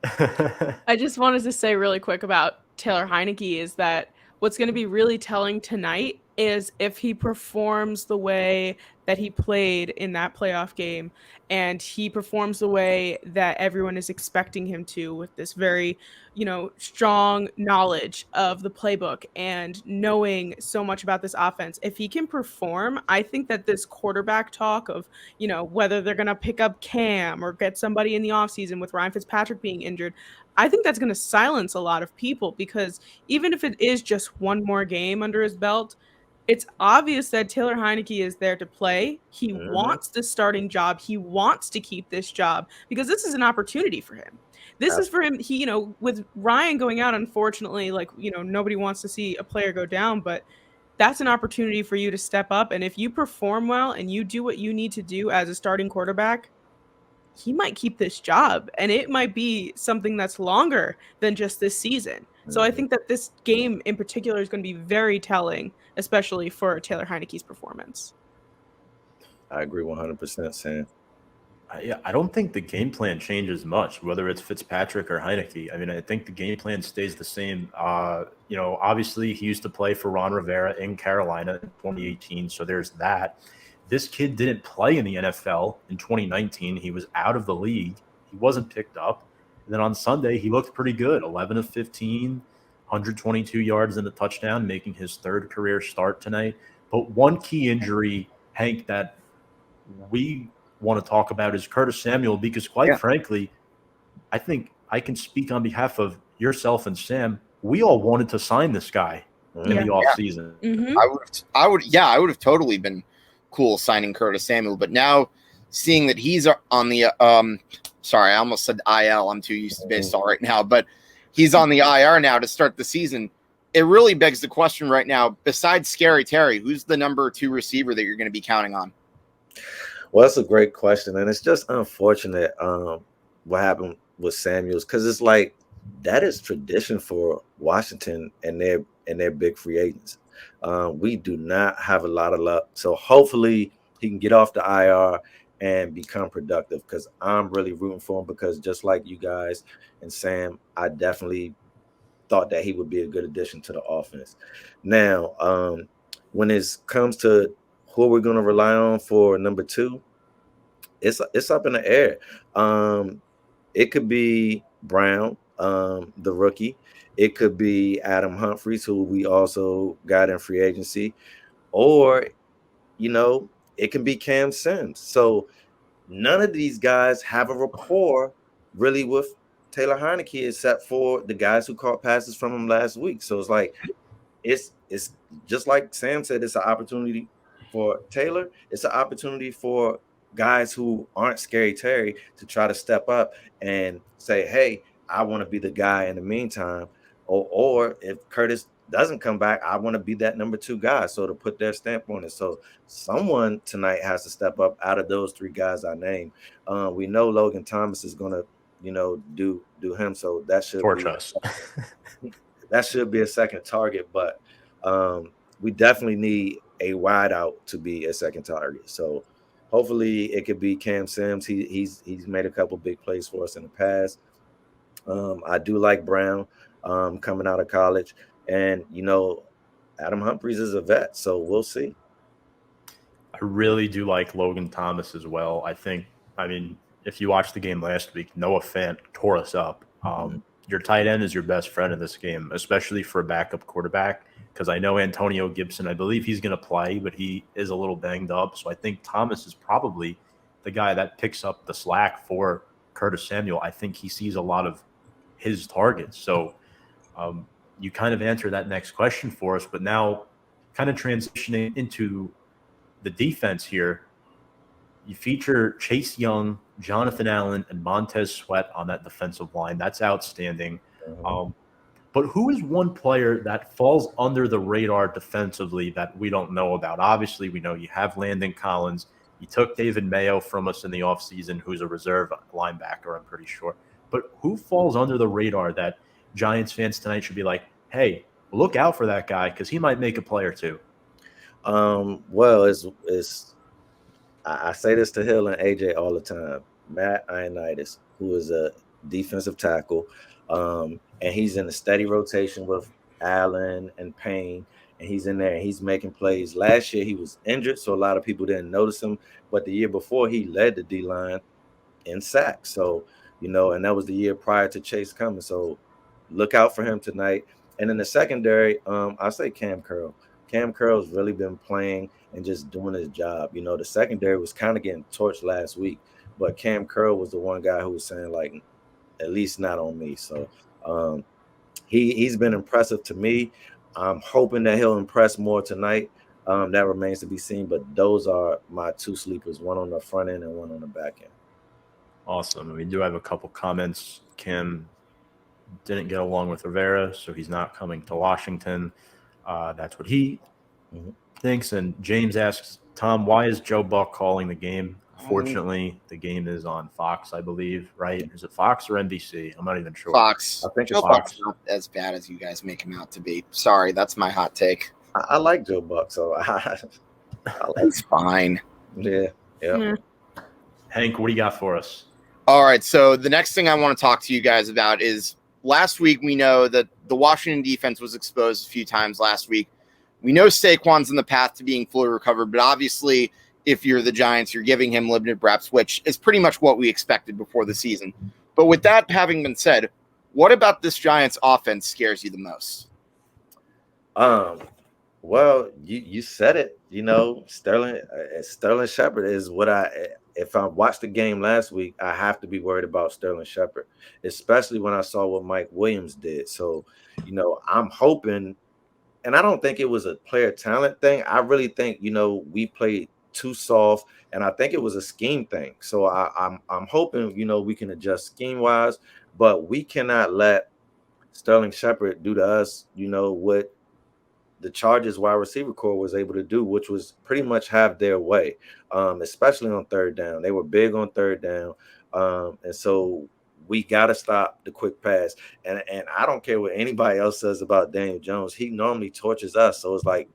I just wanted to say really quick about Taylor Heinicke is that what's going to be really telling tonight is if he performs the way that he played in that playoff game, and he performs the way that everyone is expecting him to, with this very, you know, strong knowledge of the playbook and knowing so much about this offense. If he can perform, I think that this quarterback talk of, you know, whether they're going to pick up Cam or get somebody in the offseason with Ryan Fitzpatrick being injured, I think that's going to silence a lot of people, because even if it is just one more game under his belt, it's obvious that Taylor Heinicke is there to play. He wants the starting job. He wants to keep this job because this is an opportunity for him. This is for him. He, you know, with Ryan going out, unfortunately, like, you know, nobody wants to see a player go down, but that's an opportunity for you to step up. And if you perform well and you do what you need to do as a starting quarterback, he might keep this job, and it might be something that's longer than just this season. So I think that this game in particular is going to be very telling, especially for Taylor Heinicke's performance. I agree 100%, Sam. I don't think the game plan changes much, whether it's Fitzpatrick or Heinicke. I mean, I think the game plan stays the same. You know, obviously he used to play for Ron Rivera in Carolina in 2018, so there's that. This kid didn't play in the NFL in 2019. He was out of the league. He wasn't picked up. And then on Sunday, he looked pretty good. 11 of 15, 122 yards and a touchdown, making his third career start tonight. But one key injury, Hank, that we want to talk about is Curtis Samuel, because quite frankly, I think I can speak on behalf of yourself and Sam. We all wanted to sign this guy in the offseason. Mm-hmm. I would have totally been cool signing Curtis Samuel, but now seeing that he's on the sorry, I almost said IL. I'm too used to baseball right now, but he's on the IR now to start the season. It really begs the question right now, besides Scary Terry, who's the number 2 receiver that you're going to be counting on? Well, that's a great question, and it's just unfortunate what happened with Samuels, because it's like that is tradition for Washington and their big free agents. We do not have a lot of luck, so hopefully he can get off the IR and become productive, because I'm really rooting for him, because just like you guys and Sam, I definitely thought that he would be a good addition to the offense. Now, when it comes to who we're going to rely on for number 2, it's up in the air. It could be Brown, the rookie. It could be Adam Humphries, who we also got in free agency, or, you know, it can be Cam Sims. So none of these guys have a rapport really with Taylor Heinicke, except for the guys who caught passes from him last week. So it's like, it's just like Sam said, it's an opportunity for Taylor. It's an opportunity for guys who aren't Scary Terry to try to step up and say, hey, I want to be the guy in the meantime. Or if Curtis doesn't come back, I want to be that number 2 guy. So to put their stamp on it. So someone tonight has to step up out of those 3 guys I named. We know Logan Thomas is going to, you know, do him. So that should torch us. That should be a second target. But we definitely need a wideout to be a second target. So hopefully it could be Cam Sims. He's made a couple big plays for us in the past. I do like Brown. coming out of college. And, Adam Humphries is a vet, so we'll see. I really do like Logan Thomas as well. If you watched the game last week, Noah Fant tore us up. Your tight end is your best friend in this game, especially for a backup quarterback, because I know Antonio Gibson, I believe he's going to play, but he is a little banged up. So I think Thomas is probably the guy that picks up the slack for Curtis Samuel. I think he sees a lot of his targets. So you kind of answer that next question for us, but now kind of transitioning into the defense here, you feature Chase Young, Jonathan Allen, and Montez Sweat on that defensive line. That's outstanding. But who is one player that falls under the radar defensively that we don't know about? Obviously, we know you have Landon Collins. You took David Mayo from us in the offseason, who's a reserve linebacker, I'm pretty sure. But who falls under the radar that Giants fans tonight should be like, hey, look out for that guy because he might make a play or two? Well, I say this to Hill and AJ all the time. Matt Ioannidis, who is a defensive tackle, and he's in a steady rotation with Allen and Payne, and he's in there and he's making plays. Last year he was injured, so a lot of people didn't notice him. But the year before, he led the D-line in sacks. So, and that was the year prior to Chase coming. So look out for him tonight. And in the secondary, I'll say Cam Curl. Cam Curl's really been playing and just doing his job. The secondary was kind of getting torched last week, but Cam Curl was the one guy who was saying, like, at least not on me. So he's been impressive to me. I'm hoping that he'll impress more tonight. That remains to be seen, but those are my two sleepers, one on the front end and one on the back end. Awesome. We do have a couple comments. Kim didn't get along with Rivera, so he's not coming to Washington. That's what he thinks. And James asks, Tom, why is Joe Buck calling the game? Fortunately, the game is on Fox, I believe, right? Is it Fox or NBC? I'm not even sure. Fox. I think Joe it's Fox. Buck's not as bad as you guys make him out to be. Sorry, that's my hot take. I like Joe Buck, so He's fine. Yeah. Hank, what do you got for us? All right, so the next thing I want to talk to you guys about is last week we know that the Washington defense was exposed a few times last week. We know Saquon's in the path to being fully recovered, but obviously if you're the Giants, you're giving him limited reps, which is pretty much what we expected before the season. But with that having been said, what about this Giants offense scares you the most? Well, you said it. Sterling Shepard is what if I watched the game last week, I have to be worried about Sterling Shepard, especially when I saw what Mike Williams did. So, I'm hoping, and I don't think it was a player talent thing. I really think, we played too soft, and I think it was a scheme thing. So I'm hoping, we can adjust scheme wise, but we cannot let Sterling Shepard do to us, what the Chargers wide receiver core was able to do, which was pretty much have their way, especially on third down. They were big on third down. And so we got to stop the quick pass. And I don't care what anybody else says about Daniel Jones. He normally torches us. So it's like,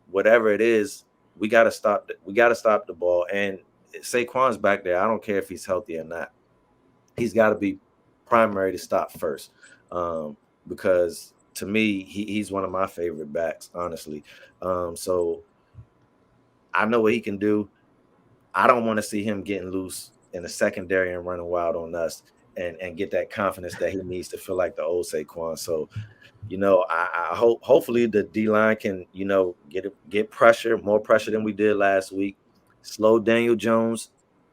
whatever it is, we got to stop. We got to stop the ball. And Saquon's back there. I don't care if he's healthy or not. He's got to be primary to stop first, because to me, he's one of my favorite backs, honestly. So I know what he can do. I don't want to see him getting loose in the secondary and running wild on us and get that confidence that he needs to feel like the old Saquon. So, I hope hopefully the D-line can, get pressure, more pressure than we did last week, slow Daniel Jones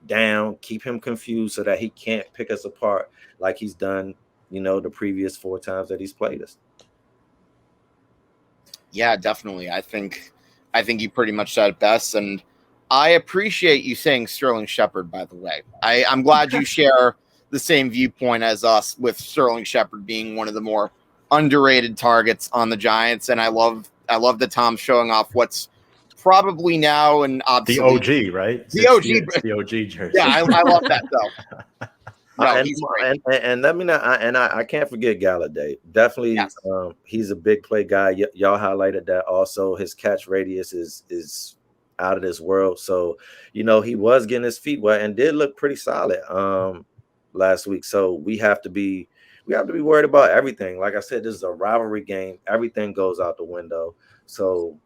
down, keep him confused so that he can't pick us apart like he's done, the previous 4 times that he's played us. Yeah, definitely. I think you pretty much said it best, and I appreciate you saying Sterling Shepard, by the way. I'm glad you share the same viewpoint as us with Sterling Shepard being one of the more underrated targets on the Giants, and I love that Tom's showing off what's probably now an obsolete. The OG, right? The OG. It's the OG jersey. Yeah, I love that, though. No, he's great. And let me not, I can't forget Golladay. Definitely, yes. He's a big play guy. Y'all highlighted that also. His catch radius is out of this world. So, he was getting his feet wet and did look pretty solid last week. So we have to be we have to be worried about everything. Like I said, this is a rivalry game. Everything goes out the window. So,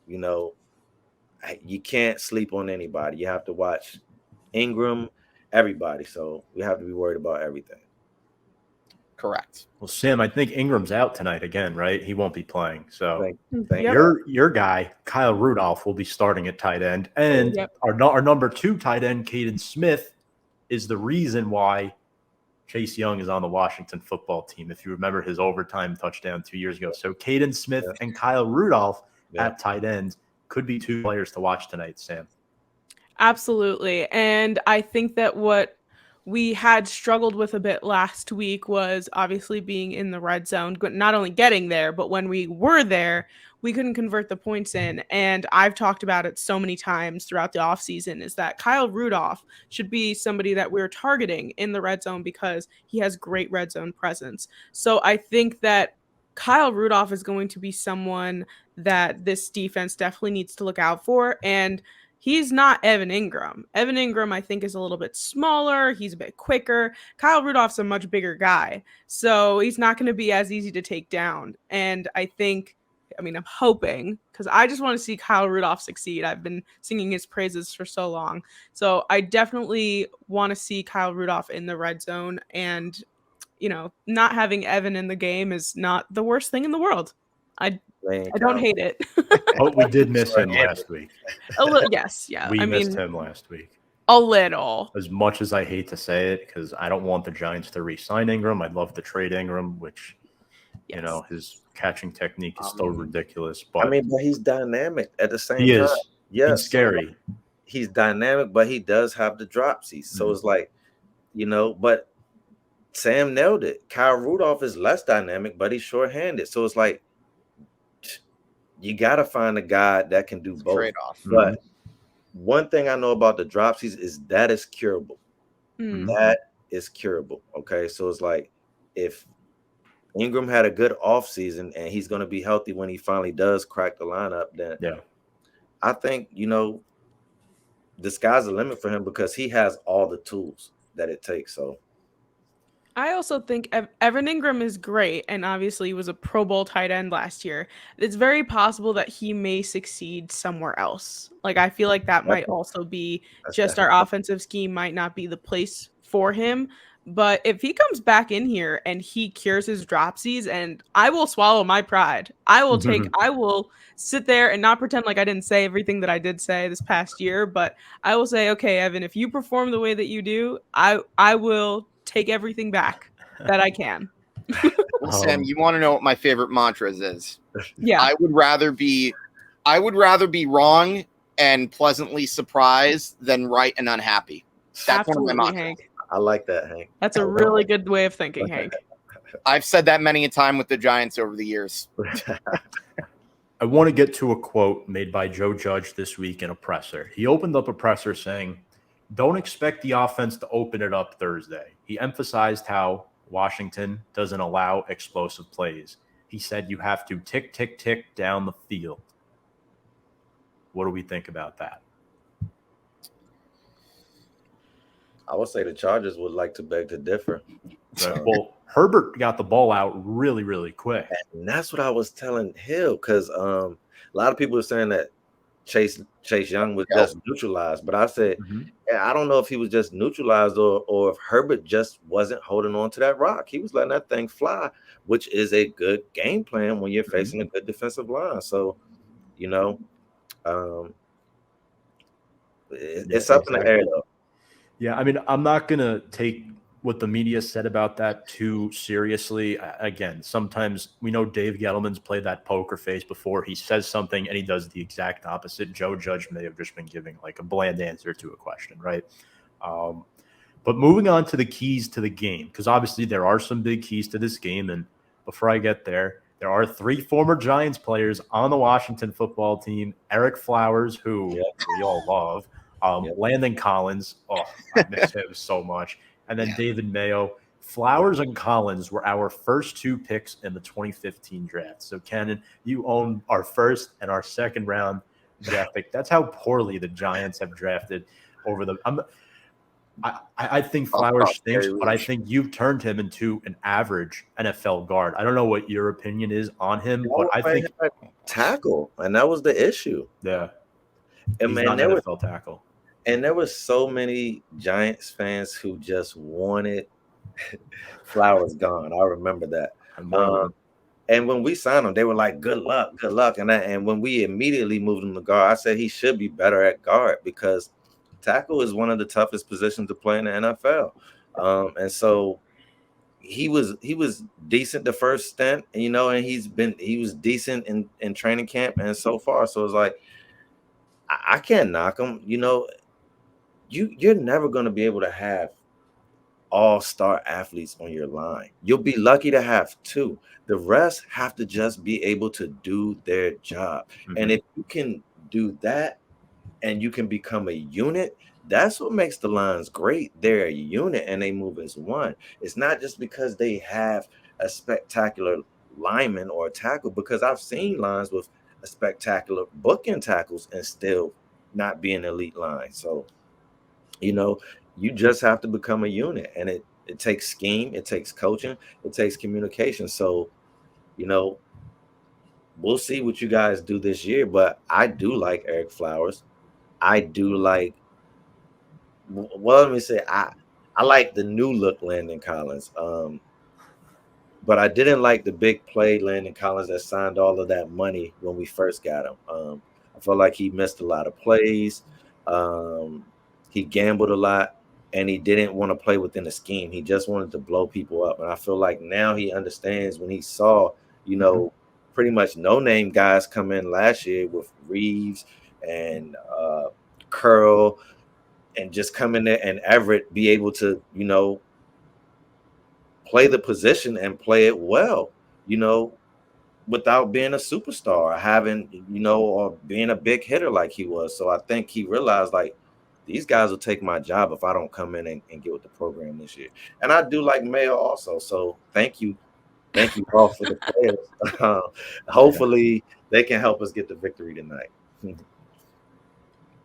you know, you can't sleep on anybody. You have to watch Ingram, everybody. So we have to be worried about everything. Correct. Well, Sam, I think Ingram's out tonight again, right? He won't be playing. So your guy, Kyle Rudolph, will be starting at tight end. And our number 2 tight end, Caden Smith, is the reason why Chase Young is on the Washington football team, if you remember his overtime touchdown 2 years ago. So Caden Smith and Kyle Rudolph at tight end could be 2 players to watch tonight, Sam. Absolutely. And I think that what we had struggled with a bit last week was obviously being in the red zone, not only getting there, but when we were there, we couldn't convert the points in. And I've talked about it so many times throughout the offseason is that Kyle Rudolph should be somebody that we're targeting in the red zone because he has great red zone presence. So I think that Kyle Rudolph is going to be someone that this defense definitely needs to look out for. And he's not Evan Ingram. Evan Ingram, I think, is a little bit smaller. He's a bit quicker. Kyle Rudolph's a much bigger guy. So he's not going to be as easy to take down. And I'm hoping, because I just want to see Kyle Rudolph succeed. I've been singing his praises for so long. So I definitely want to see Kyle Rudolph in the red zone. And, not having Evan in the game is not the worst thing in the world. I don't hate it. Oh, we did miss him last week. A little, yes, yeah. We missed him last week. A little. As much as I hate to say it, because I don't want the Giants to re-sign Ingram. I'd love to trade Ingram, which, his catching technique is still ridiculous. But but he's dynamic at the same time. He is. Yes. He's scary. He's dynamic, but he does have the dropsies. So it's like, but Sam nailed it. Kyle Rudolph is less dynamic, but he's short-handed. So it's like, you got to find a guy that can do both. Trade-off. But one thing I know about the dropsies is that is curable. That is curable. Okay. So it's like if Ingram had a good offseason and he's going to be healthy when he finally does crack the lineup, then I think, the sky's the limit for him because he has all the tools that it takes. So I also think Evan Ingram is great, and obviously he was a Pro Bowl tight end last year. It's very possible that he may succeed somewhere else. Like, I feel like that might also be just our offensive scheme might not be the place for him. But if he comes back in here and he cures his dropsies, and I will swallow my pride. I will sit there and not pretend like I didn't say everything that I did say this past year, but I will say, okay, Evan, if you perform the way that you do, I will take everything back that I can. Well, Sam, you want to know what my favorite mantra is? Yeah. I would rather be wrong and pleasantly surprised than right and unhappy. That's Absolutely, one of my mantras. Hank. I like that, Hank. That's a really good way of thinking, Hank. I've said that many a time with the Giants over the years. I want to get to a quote made by Joe Judge this week in a presser. He opened up a presser saying, "Don't expect the offense to open it up Thursday." He emphasized how Washington doesn't allow explosive plays. He said you have to tick, tick, tick down the field. What do we think about that? I would say the Chargers would like to beg to differ. Well, Herbert got the ball out really, really quick. And that's what I was telling Hill, because a lot of people are saying that Chase Young was just neutralized. But I said, I don't know if he was just neutralized or if Herbert just wasn't holding on to that rock. He was letting that thing fly, which is a good game plan when you're facing a good defensive line. So, it's up in the air, though. Yeah, I mean, I'm not going to take what the media said about that too seriously. Again, sometimes we know Dave Gettleman's played that poker face before. He says something and he does the exact opposite. Joe Judge may have just been giving like a bland answer to a question, right? But moving on to the keys to the game, because obviously there are some big keys to this game. And before I get there are 3 former Giants players on the Washington football team. Eric Flowers, who we all love. Landon Collins, I miss him so much. And then David Mayo. Flowers and Collins were our first 2 picks in the 2015 draft. So, Cannon, you own our first and our second round draft pick. That's how poorly the Giants have drafted over the I think Flowers stinks, but I think you've turned him into an average NFL guard. I don't know what your opinion is on him, but I think tackle, and that was the issue. Yeah, and he's not an NFL tackle. And there were so many Giants fans who just wanted Flowers gone. I remember that. And when we signed him, they were like, good luck. And when we immediately moved him to guard, I said he should be better at guard because tackle is one of the toughest positions to play in the NFL. And so he was decent the first stint, and he was decent in training camp and so far. So it's like, I can't knock him. You're never going to be able to have all-star athletes on your line. You'll be lucky to have 2. The rest have to just be able to do their job. Mm-hmm. And if you can do that and you can become a unit, that's what makes the lines great. They're a unit and they move as one. It's not just because they have a spectacular lineman or a tackle, because I've seen lines with a spectacular bookend tackles and still not be an elite line. So, you just have to become a unit, and it takes scheme, it takes coaching, it takes communication. So, we'll see what you guys do this year, but I do like Eric Flowers. I do like, let me say, I like the new look Landon Collins. But I didn't like the big play Landon Collins that signed all of that money when we first got him. I felt like he missed a lot of plays. He gambled a lot, and he didn't want to play within the scheme. He just wanted to blow people up. And I feel like now he understands when he saw, pretty much no-name guys come in last year with Reeves and Curl, and just come in there and Everett be able to, play the position and play it well, without being a superstar or having, or being a big hitter like he was. So I think he realized, like, these guys will take my job if I don't come in and get with the program this year. And I do like Mayo also. So thank you all for the players. Hopefully they can help us get the victory tonight.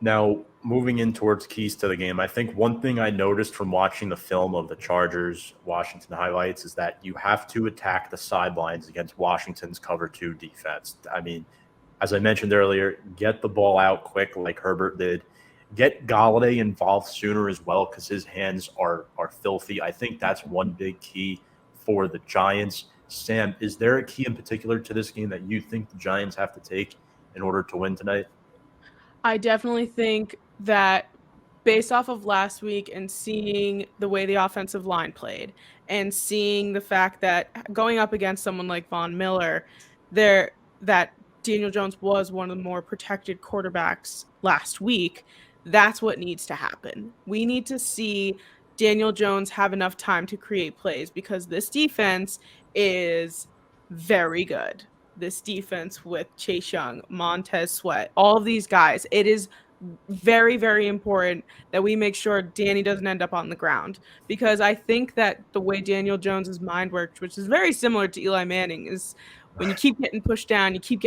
Now, moving in towards keys to the game, I think one thing I noticed from watching the film of the Chargers Washington highlights is that you have to attack the sidelines against Washington's cover 2 defense. I mean, as I mentioned earlier, get the ball out quick like Herbert did. Get Golladay involved sooner as well, because his hands are filthy. I think that's one big key for the Giants. Sam, is there a key in particular to this game that you think the Giants have to take in order to win tonight? I definitely think that based off of last week and seeing the way the offensive line played and seeing the fact that going up against someone like Von Miller, that Daniel Jones was one of the more protected quarterbacks last week, that's what needs to happen. We need to see Daniel Jones have enough time to create plays, because this defense is very good. This defense with Chase Young, Montez Sweat, all of these guys, it is very, very important that we make sure Danny doesn't end up on the ground, because I think that the way Daniel Jones's mind works, which is very similar to Eli Manning, is when you keep getting pushed down, and you keep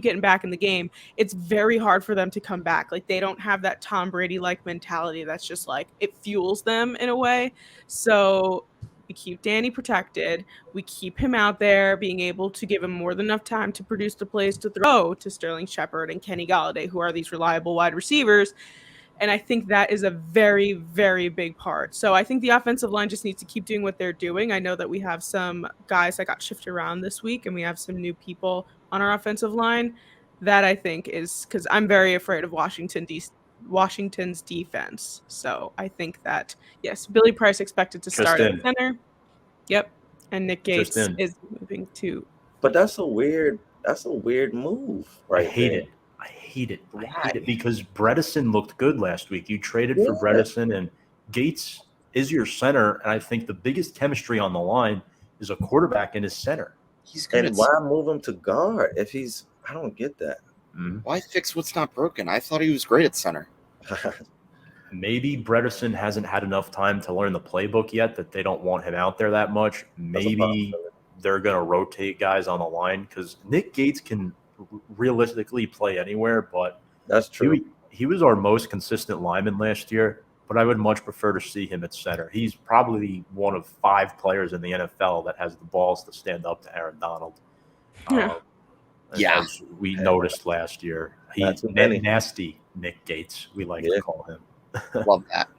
getting back in the game, it's very hard for them to come back. Like, they don't have that Tom Brady-like mentality that's just like, it fuels them in a way. So we keep Danny protected. We keep him out there, being able to give him more than enough time to produce the plays to throw to Sterling Shepard and Kenny Golladay, who are these reliable wide receivers. And I think that is a very, very big part. So I think the offensive line just needs to keep doing what they're doing. I know that we have some guys that got shifted around this week, and we have some new people on our offensive line. That I think is because I'm very afraid of Washington's defense. So I think that, yes, Billy Price expected to start at center. Yep. And Nick Gates is moving to. But that's a weird move, right? I hate it. I hate it because Bredesen looked good last week. You traded for Bredesen, and Gates is your center. And I think the biggest chemistry on the line is a quarterback in his center. He's good. And why move him to guard if he's – I don't get that. Mm-hmm. Why fix what's not broken? I thought he was great at center. Maybe Bredesen hasn't had enough time to learn the playbook yet, that they don't want him out there that much. Maybe they're going to rotate guys on the line, because Nick Gates can realistically play anywhere, but that's true. He was our most consistent lineman last year. but I would much prefer to see him at center. He's probably one of 5 players in the NFL that has the balls to stand up to Aaron Donald. Yeah. As we noticed last year. He's nasty Nick Gates, we like to call him. Love that.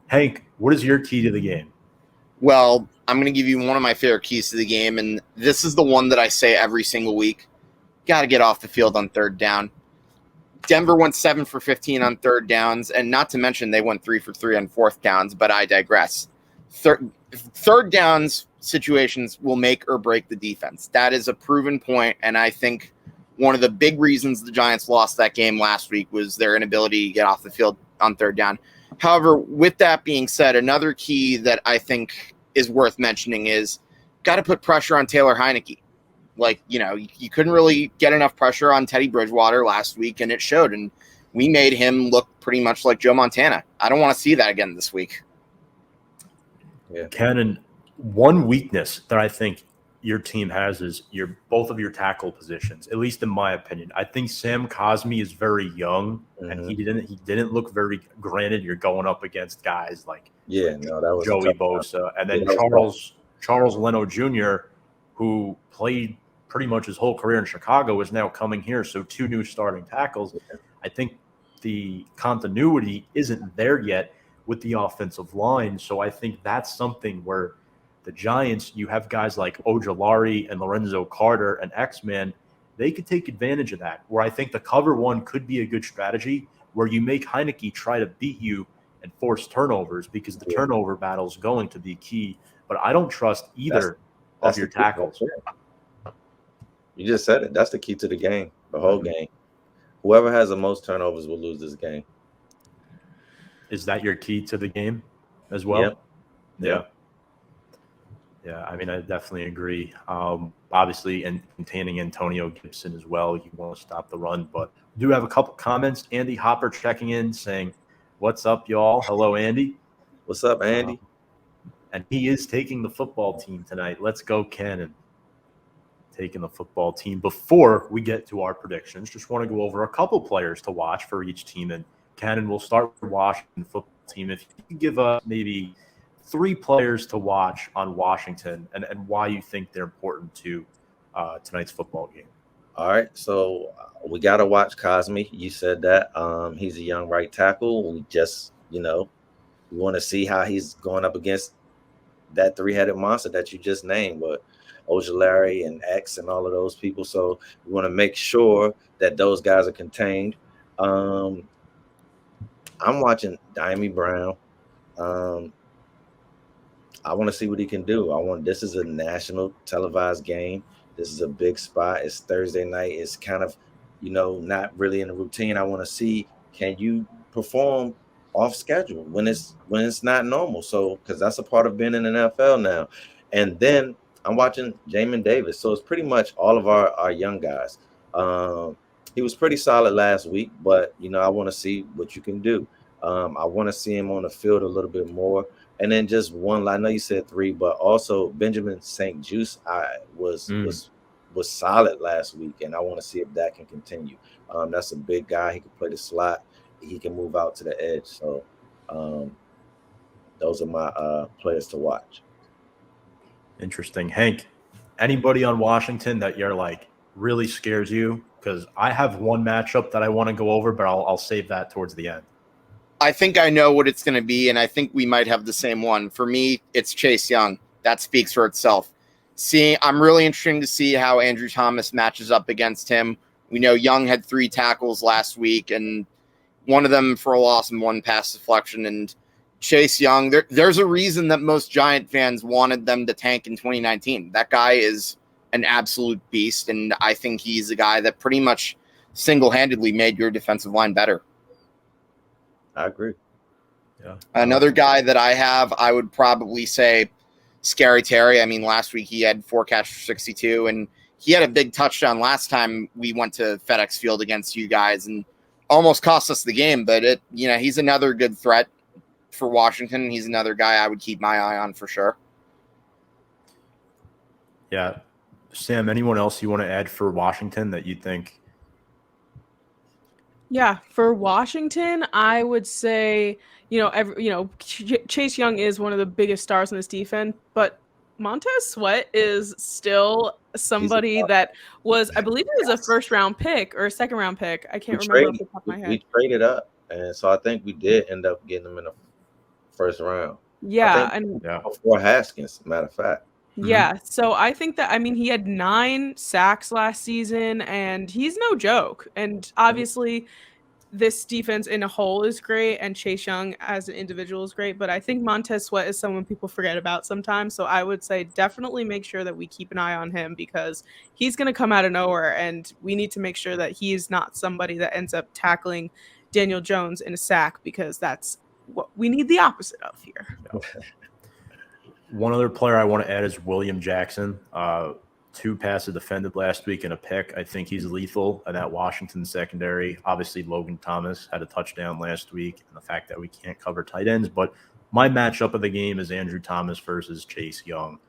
Hank, what is your key to the game? Well, I'm going to give you one of my favorite keys to the game, and this is the one that I say every single week. Got to get off the field on third down. Denver went 7 for 15 on third downs, and not to mention they went 3 for 3 on fourth downs, but I digress. Third downs situations will make or break the defense. That is a proven point, and I think one of the big reasons the Giants lost that game last week was their inability to get off the field on third down. However, with that being said, another key that I think is worth mentioning is got to put pressure on Taylor Heinicke. Like, you couldn't really get enough pressure on Teddy Bridgewater last week, and it showed. And we made him look pretty much like Joe Montana. I don't want to see that again this week. Yeah. Cannon, one weakness that I think your team has is both of your tackle positions, at least in my opinion. I think Sam Cosmi is very young, and he didn't look very. Granted, you're going up against guys like that was Joey Bosa, and then Charles Leno Jr., who played pretty much his whole career in Chicago, is now coming here. So 2 new starting tackles. I think the continuity isn't there yet with the offensive line. So I think that's something where the Giants, you have guys like Ojulari and Lorenzo Carter and X-Man, they could take advantage of that, where I think the cover one could be a good strategy where you make Heinicke try to beat you and force turnovers, because the turnover battle is going to be key. But I don't trust either of your tackles. You just said it. That's the key to the game, the whole game. Whoever has the most turnovers will lose this game. Is that your key to the game as well? Yeah. Yeah, I mean, I definitely agree. Obviously, and containing Antonio Gibson as well, you want to stop the run. But we do have a couple comments. Andy Hopper checking in saying, "What's up, y'all?" Hello, Andy. What's up, Andy? And he is taking the football team tonight. Let's go, Cannon. Taking the football team. Before we get to our predictions, just want to go over a couple players to watch for each team. And Cannon, we'll start with the Washington football team. If you could give us maybe 3 players to watch on Washington and why you think they're important to tonight's football game. All right, so we got to watch Cosmi. You said that. He's a young right tackle. We just, we want to see how he's going up against that 3-headed monster that you just named, but Ojulari and X and all of those people. So we want to make sure that those guys are contained. I'm watching Dyami Brown. I want to see what he can do. This is a national televised game. This is a big spot. It's Thursday night. It's kind of, not really in the routine. I want to see, can you perform off schedule when it's not normal? So, because that's a part of being in the NFL now. And then I'm watching Jamin Davis. So it's pretty much all of our young guys. He was pretty solid last week, but, I want to see what you can do. I want to see him on the field a little bit more. And then just one, I know you said 3, but also Benjamin St. Juste was solid last week, and I want to see if that can continue. That's a big guy. He can play the slot. He can move out to the edge. So those are my players to watch. Interesting. Hank, anybody on Washington that you're like really scares you? Because I have one matchup that I want to go over, but I'll save that towards the end. I think I know what it's going to be, and I think we might have the same one. For me, it's Chase Young. That speaks for itself. I'm really interested to see how Andrew Thomas matches up against him. We know Young had 3 tackles last week, and one of them for a loss and 1 pass deflection. And Chase Young, there's a reason that most Giant fans wanted them to tank in 2019. That guy is an absolute beast, and I think he's a guy that pretty much single-handedly made your defensive line better. I agree. Yeah. Another guy that I would probably say Scary Terry. I mean, last week he had 4 catches for 62, and he had a big touchdown last time we went to FedEx Field against you guys and almost cost us the game. But he's another good threat for Washington. He's another guy I would keep my eye on for sure. Yeah. Sam, anyone else you want to add for Washington that you think? Yeah, for Washington, I would say, Chase Young is one of the biggest stars in this defense, but Montez Sweat is still somebody that was, I believe it was a first-round pick or a second-round pick. I can't remember off the top of my head. We traded up, and so I think we did end up getting him in the first round. Yeah, before Haskins, matter of fact. Yeah, so I think that, he had 9 sacks last season, and he's no joke. And obviously, this defense in a whole is great, and Chase Young as an individual is great, but I think Montez Sweat is someone people forget about sometimes. So I would say definitely make sure that we keep an eye on him, because he's going to come out of nowhere, and we need to make sure that he's not somebody that ends up tackling Daniel Jones in a sack, because that's what we need the opposite of here. One other player I want to add is William Jackson. 2 passes defended last week and a pick. I think he's lethal in that Washington secondary. Obviously, Logan Thomas had a touchdown last week, and the fact that we can't cover tight ends. But my matchup of the game is Andrew Thomas versus Chase Young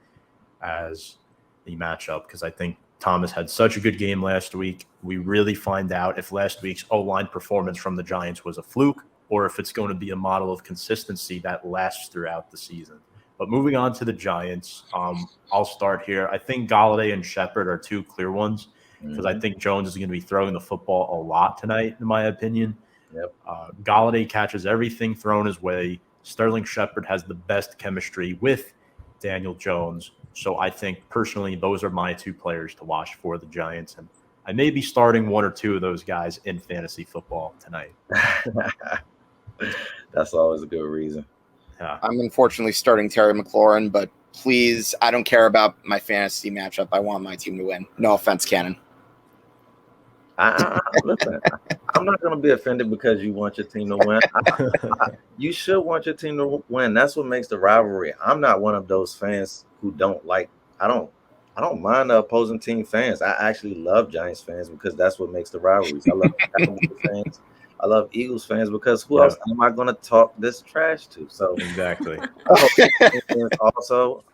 as the matchup, because I think Thomas had such a good game last week. We really find out if last week's O-line performance from the Giants was a fluke or if it's going to be a model of consistency that lasts throughout the season. But moving on to the Giants, I'll start here. I think Golladay and Shepard are 2 clear ones, because I think Jones is going to be throwing the football a lot tonight, in my opinion. Yep. Golladay catches everything thrown his way. Sterling Shepard has the best chemistry with Daniel Jones. So I think, personally, those are my 2 players to watch for the Giants. And I may be starting 1 or 2 of those guys in fantasy football tonight. That's always a good reason. Yeah. I'm unfortunately starting Terry McLaurin, but please, I don't care about my fantasy matchup. I want my team to win. No offense, Cannon. Listen, I'm not going to be offended because you want your team to win. You should want your team to win. That's what makes the rivalry. I'm not one of those fans who don't like. I don't mind the opposing team fans. I actually love Giants fans because that's what makes the rivalries. I love Cowboys fans. I love Eagles fans because who else am I going to talk this trash to? So exactly. Also,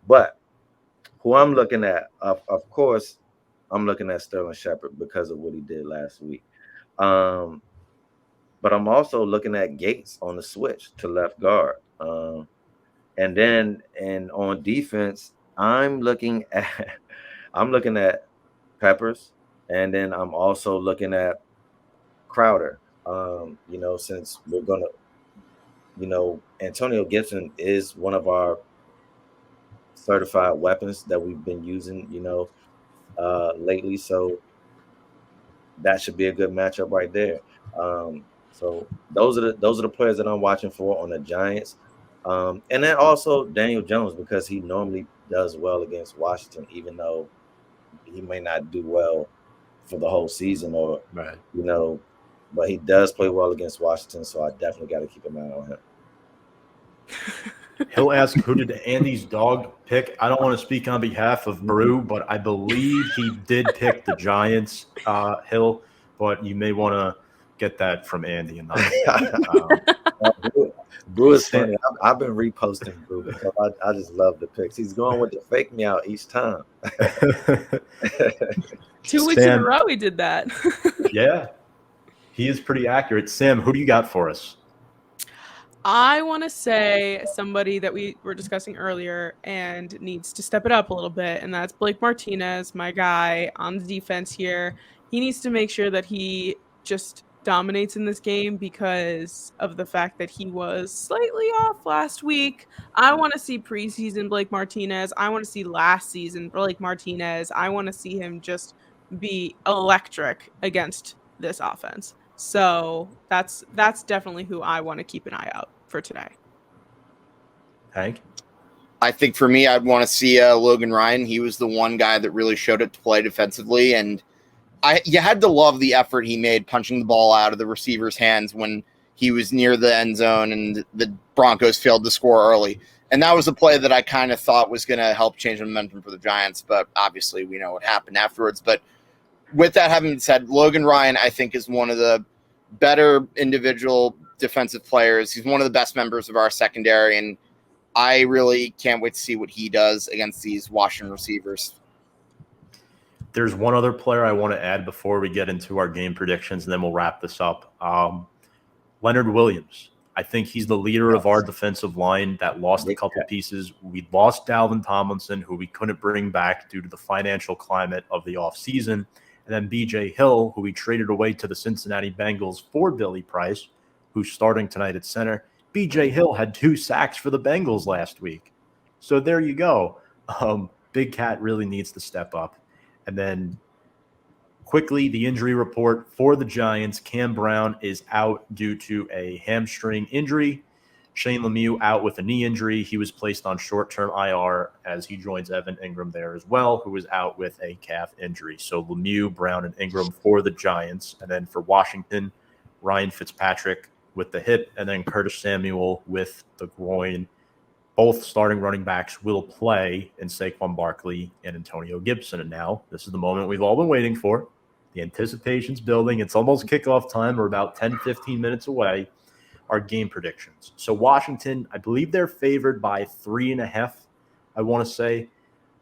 but who I'm looking at, of course, I'm looking at Sterling Shepard because of what he did last week. But I'm also looking at Gates on the switch to left guard. And then on defense, I'm looking at Peppers, and then I'm also looking at Crowder. Since we're gonna, Antonio Gibson is one of our certified weapons that we've been using, lately. So that should be a good matchup right there. So those are the players that I'm watching for on the Giants. And then also Daniel Jones, because he normally does well against Washington, even though he may not do well for the whole season, or but he does play well against Washington, so I definitely got to keep an eye on him. He'll ask, who did Andy's dog pick? I don't want to speak on behalf of Brew, but I believe he did pick the Giants, Hill, but you may want to get that from Andy and not Brew is funny. I've been reposting Brew because I just love the picks. He's going with the fake me out each time. 2 weeks in a row he did that. Yeah. He is pretty accurate. Sam, who do you got for us? I want to say somebody that we were discussing earlier and needs to step it up a little bit, and that's Blake Martinez, my guy on the defense here. He needs to make sure that he just dominates in this game because of the fact that he was slightly off last week. I want to see preseason Blake Martinez. I want to see last season Blake Martinez. I want to see him just be electric against this offense. So that's definitely who I want to keep an eye out for today. Hank? I think for me, I'd want to see Logan Ryan. He was the one guy that really showed it to play defensively, and you had to love the effort he made punching the ball out of the receiver's hands when he was near the end zone and the Broncos failed to score early. And that was a play that I kind of thought was going to help change the momentum for the Giants, but obviously we know what happened afterwards. But with that having been said, Logan Ryan, I think, is one of the better individual defensive players. He's one of the best members of our secondary, and I really can't wait to see what he does against these Washington receivers. There's one other player I want to add before we get into our game predictions, and then we'll wrap this up. Leonard Williams. I think he's the leader of our defensive line that lost a couple pieces. We lost Dalvin Tomlinson, who we couldn't bring back due to the financial climate of the offseason. And then B.J. Hill, who we traded away to the Cincinnati Bengals for Billy Price, who's starting tonight at center. B.J. Hill had 2 sacks for the Bengals last week. So there you go. Big Cat really needs to step up. And then quickly, the injury report for the Giants. Cam Brown is out due to a hamstring injury. Shane Lemieux out with a knee injury. He was placed on short-term IR as he joins Evan Ingram there as well, who is out with a calf injury. So Lemieux, Brown, and Ingram for the Giants. And then for Washington, Ryan Fitzpatrick with the hip, and then Curtis Samuel with the groin. Both starting running backs will play in Saquon Barkley and Antonio Gibson. And now this is the moment we've all been waiting for. The anticipation's building. It's almost kickoff time. We're about 10, 15 minutes away. Our game predictions. So Washington, I believe they're favored by 3.5, I want to say.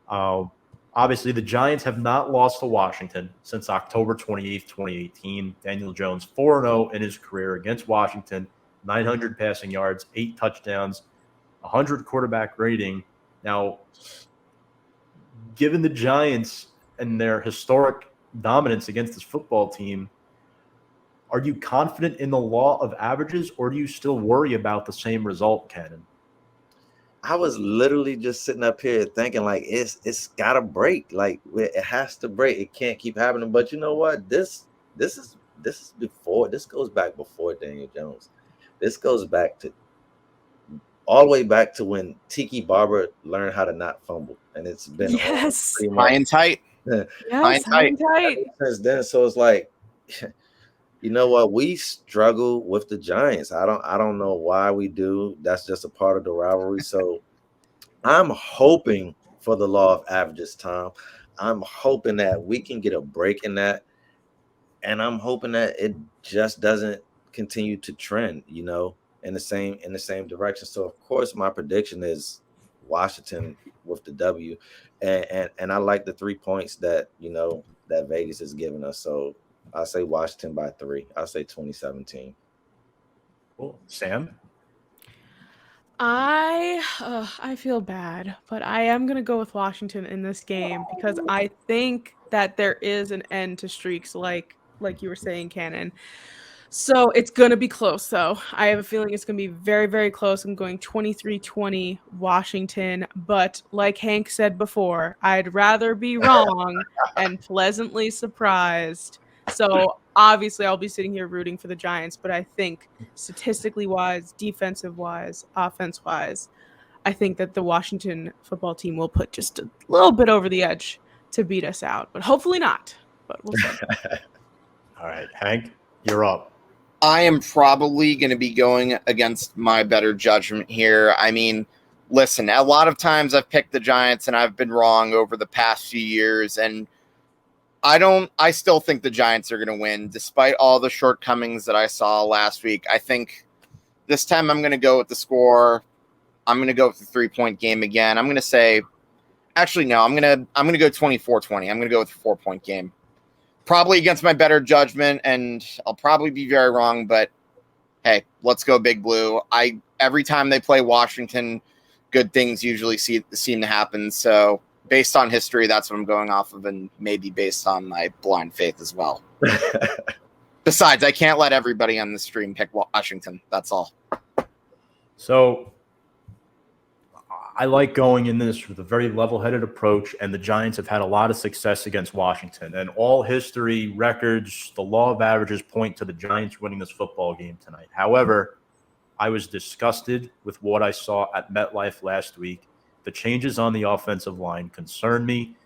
Obviously, the Giants have not lost to Washington since October 28th, 2018. Daniel Jones, 4-0 in his career against Washington, 900 passing yards, 8 touchdowns, 100 quarterback rating. Now, given the Giants and their historic dominance against this football team, are you confident in the law of averages, or do you still worry about the same result, Cannon? I was literally just sitting up here thinking, like, it's gotta break. Like, it has to break. It can't keep happening. But you know what? This is before. This goes back before Daniel Jones. This goes back to all the way back to when Tiki Barber learned how to not fumble, and it's been high and tight. Yes, high and tight. Since then, so it's like, you know what? We struggle with the Giants. I don't know why we do. That's just a part of the rivalry. So I'm hoping for the law of averages, Tom. I'm hoping that we can get a break in that, and I'm hoping that it just doesn't continue to trend, you know, in the same direction. So of course, my prediction is Washington with the W, and I like the 3 points that, you know, that Vegas is giving us. So I'll say Washington by 3. I'll say 2017. Cool. Sam? I feel bad, but I am going to go with Washington in this game because I think that there is an end to streaks like you were saying, Cannon. So it's going to be close, though. I have a feeling it's going to be very, very close. I'm going 23-20 Washington. But like Hank said before, I'd rather be wrong and pleasantly surprised. So obviously I'll be sitting here rooting for the Giants, but I think statistically wise, defensive wise, offense wise, I think that the Washington football team will put just a little bit over the edge to beat us out, but hopefully not. But we'll see. All right, Hank, you're up. I am probably going to be going against my better judgment here. I mean, listen, a lot of times I've picked the Giants and I've been wrong over the past few years, and I still think the Giants are going to win despite all the shortcomings that I saw last week. I think this time I'm going to go with the score. I'm going to go with the 3-point game again. I'm going to say, actually, no, I'm going to go 24-20. I'm going to go with a 4-point game. Probably against my better judgment, and I'll probably be very wrong, but hey, let's go Big Blue. Every time they play Washington, good things usually seem to happen. So based on history, that's what I'm going off of, and maybe based on my blind faith as well. Besides, I can't let everybody on the stream pick Washington. That's all. So I like going in this with a very level-headed approach, and the Giants have had a lot of success against Washington. And all history, records, the law of averages point to the Giants winning this football game tonight. However, I was disgusted with what I saw at MetLife last week. The changes on the offensive line concern me.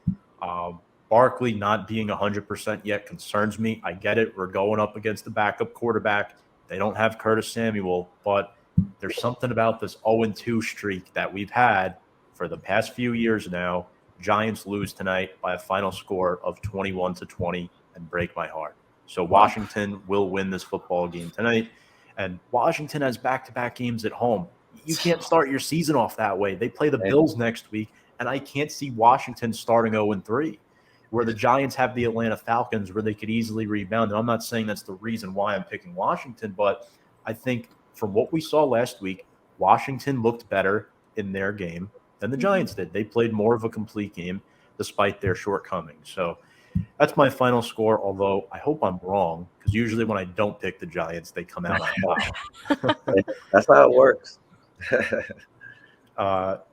Barkley not being 100% yet concerns me. I get it. We're going up against the backup quarterback. They don't have Curtis Samuel, but there's something about this 0-2 streak that we've had for the past few years now. Giants lose tonight by a final score of 21-20 and break my heart. So Washington will win this football game tonight. And Washington has back-to-back games at home. You can't start your season off that way. They play the Bills next week, and I can't see Washington starting 0-3. where the Giants have the Atlanta Falcons where they could easily rebound. And I'm not saying that's the reason why I'm picking Washington, but I think from what we saw last week, Washington looked better in their game than the Giants did. They played more of a complete game despite their shortcomings. So that's my final score, although I hope I'm wrong, because usually when I don't pick the Giants, they come out on top. That's how it works.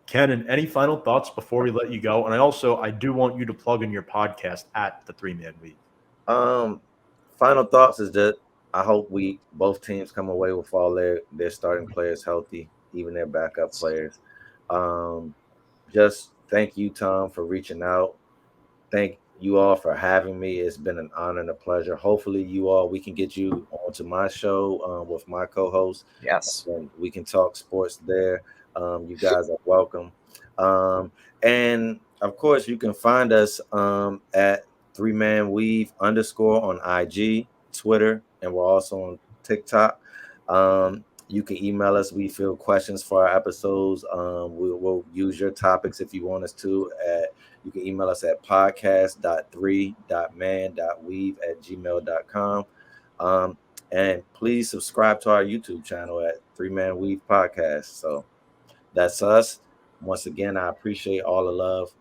Cannon, any final thoughts before we let you go? And I do want you to plug in your podcast at the 3-Man Week. Final thoughts is that I hope both teams come away with all their starting players healthy, even their backup players. Just thank you, Tom, for reaching out. Thank you all for having me. It's been an honor and a pleasure. Hopefully we can get you onto my show with my co-host. Yes. And we can talk sports there. You guys are welcome. And of course, you can find us at 3manweave_ on IG, Twitter, and we're also on TikTok. You can email us. We field questions for our episodes. We'll use your topics if you want us to. You can email us at podcast.3.man.weave@gmail.com. And please subscribe to our YouTube channel at 3Man Weave Podcast. So that's us. Once again, I appreciate all the love.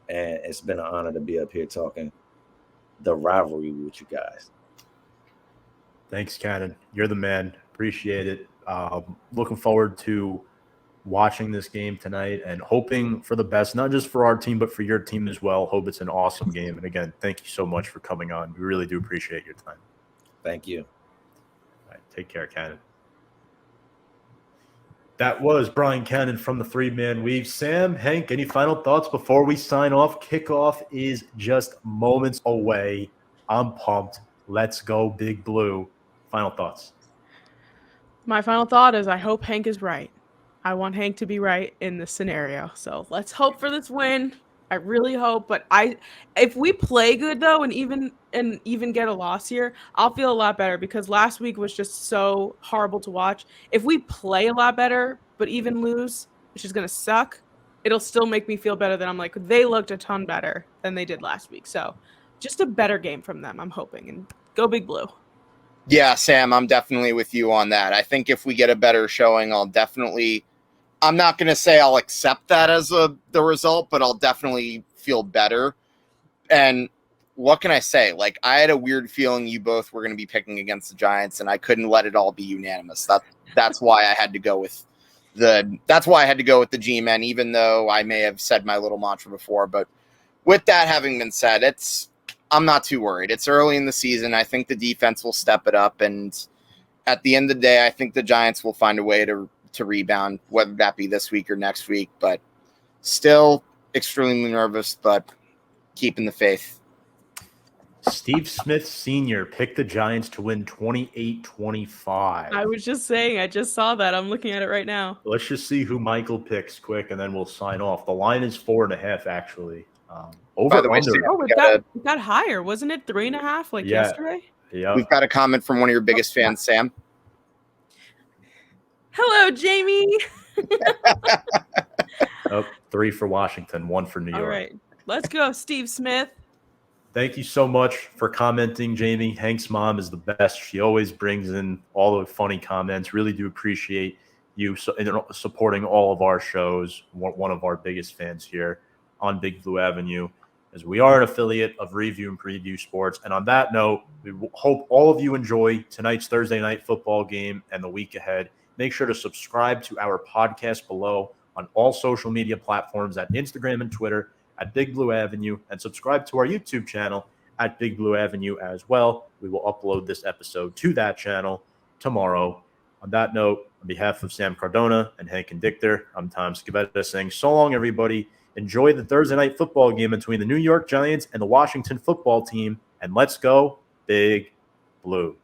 And it's been an honor to be up here talking the rivalry with you guys. Thanks, Cannon. You're the man. Appreciate it. Looking forward to watching this game tonight and hoping for the best, not just for our team, but for your team as well. Hope it's an awesome game. And again, thank you so much for coming on. We really do appreciate your time. Thank you. All right, take care, Cannon. That was Bryan Cannon from the 3-Man Weave. Sam, Hank, any final thoughts before we sign off? Kickoff is just moments away. I'm pumped. Let's go, Big Blue. Final thoughts. My final thought is I hope Hank is right. I want Hank to be right in this scenario. So let's hope for this win. I really hope. But if we play good though, and even get a loss here, I'll feel a lot better because last week was just so horrible to watch. If we play a lot better, but even lose, which is gonna suck, it'll still make me feel better. That I'm like, they looked a ton better than they did last week. So just a better game from them, I'm hoping. And go Big Blue. Yeah, Sam, I'm definitely with you on that. I think if we get a better showing, I'm not going to say I'll accept that as the result, but I'll definitely feel better. And what can I say? Like, I had a weird feeling you both were going to be picking against the Giants, and I couldn't let it all be unanimous. That's why I had to go with the G-Men, even though I may have said my little mantra before. But with that having been said, I'm not too worried. It's early in the season. I think the defense will step it up. And at the end of the day, I think the Giants will find a way to rebound, whether that be this week or next week. But still extremely nervous, but keeping the faith. Steve Smith Sr. picked the Giants to win 28-25. I was just saying, I just saw that. I'm looking at it right now. Let's just see who Michael picks quick, and then we'll sign off. The line is 4.5, actually. Over the way, it got higher, wasn't it? 3.5 yesterday? Yeah. We've got a comment from one of your biggest fans, Sam. Hello, Jamie. 3 for Washington, 1 for New York. All right. Let's go, Steve Smith. Thank you so much for commenting, Jamie. Hank's mom is the best. She always brings in all the funny comments. Really do appreciate you supporting all of our shows. One of our biggest fans here on Big Blue Avenue, as we are an affiliate of Review and Preview Sports. And on that note, we hope all of you enjoy tonight's Thursday night football game and the week ahead. Make sure to subscribe to our podcast below on all social media platforms at Instagram and Twitter at Big Blue Avenue, and subscribe to our YouTube channel at Big Blue Avenue as well. We will upload this episode to that channel tomorrow. On that note, on behalf of Sam Cardona and Hank and Dictor, I'm Tom Scavetta saying so long, everybody. Enjoy the Thursday night football game between the New York Giants and the Washington football team, and let's go Big Blue.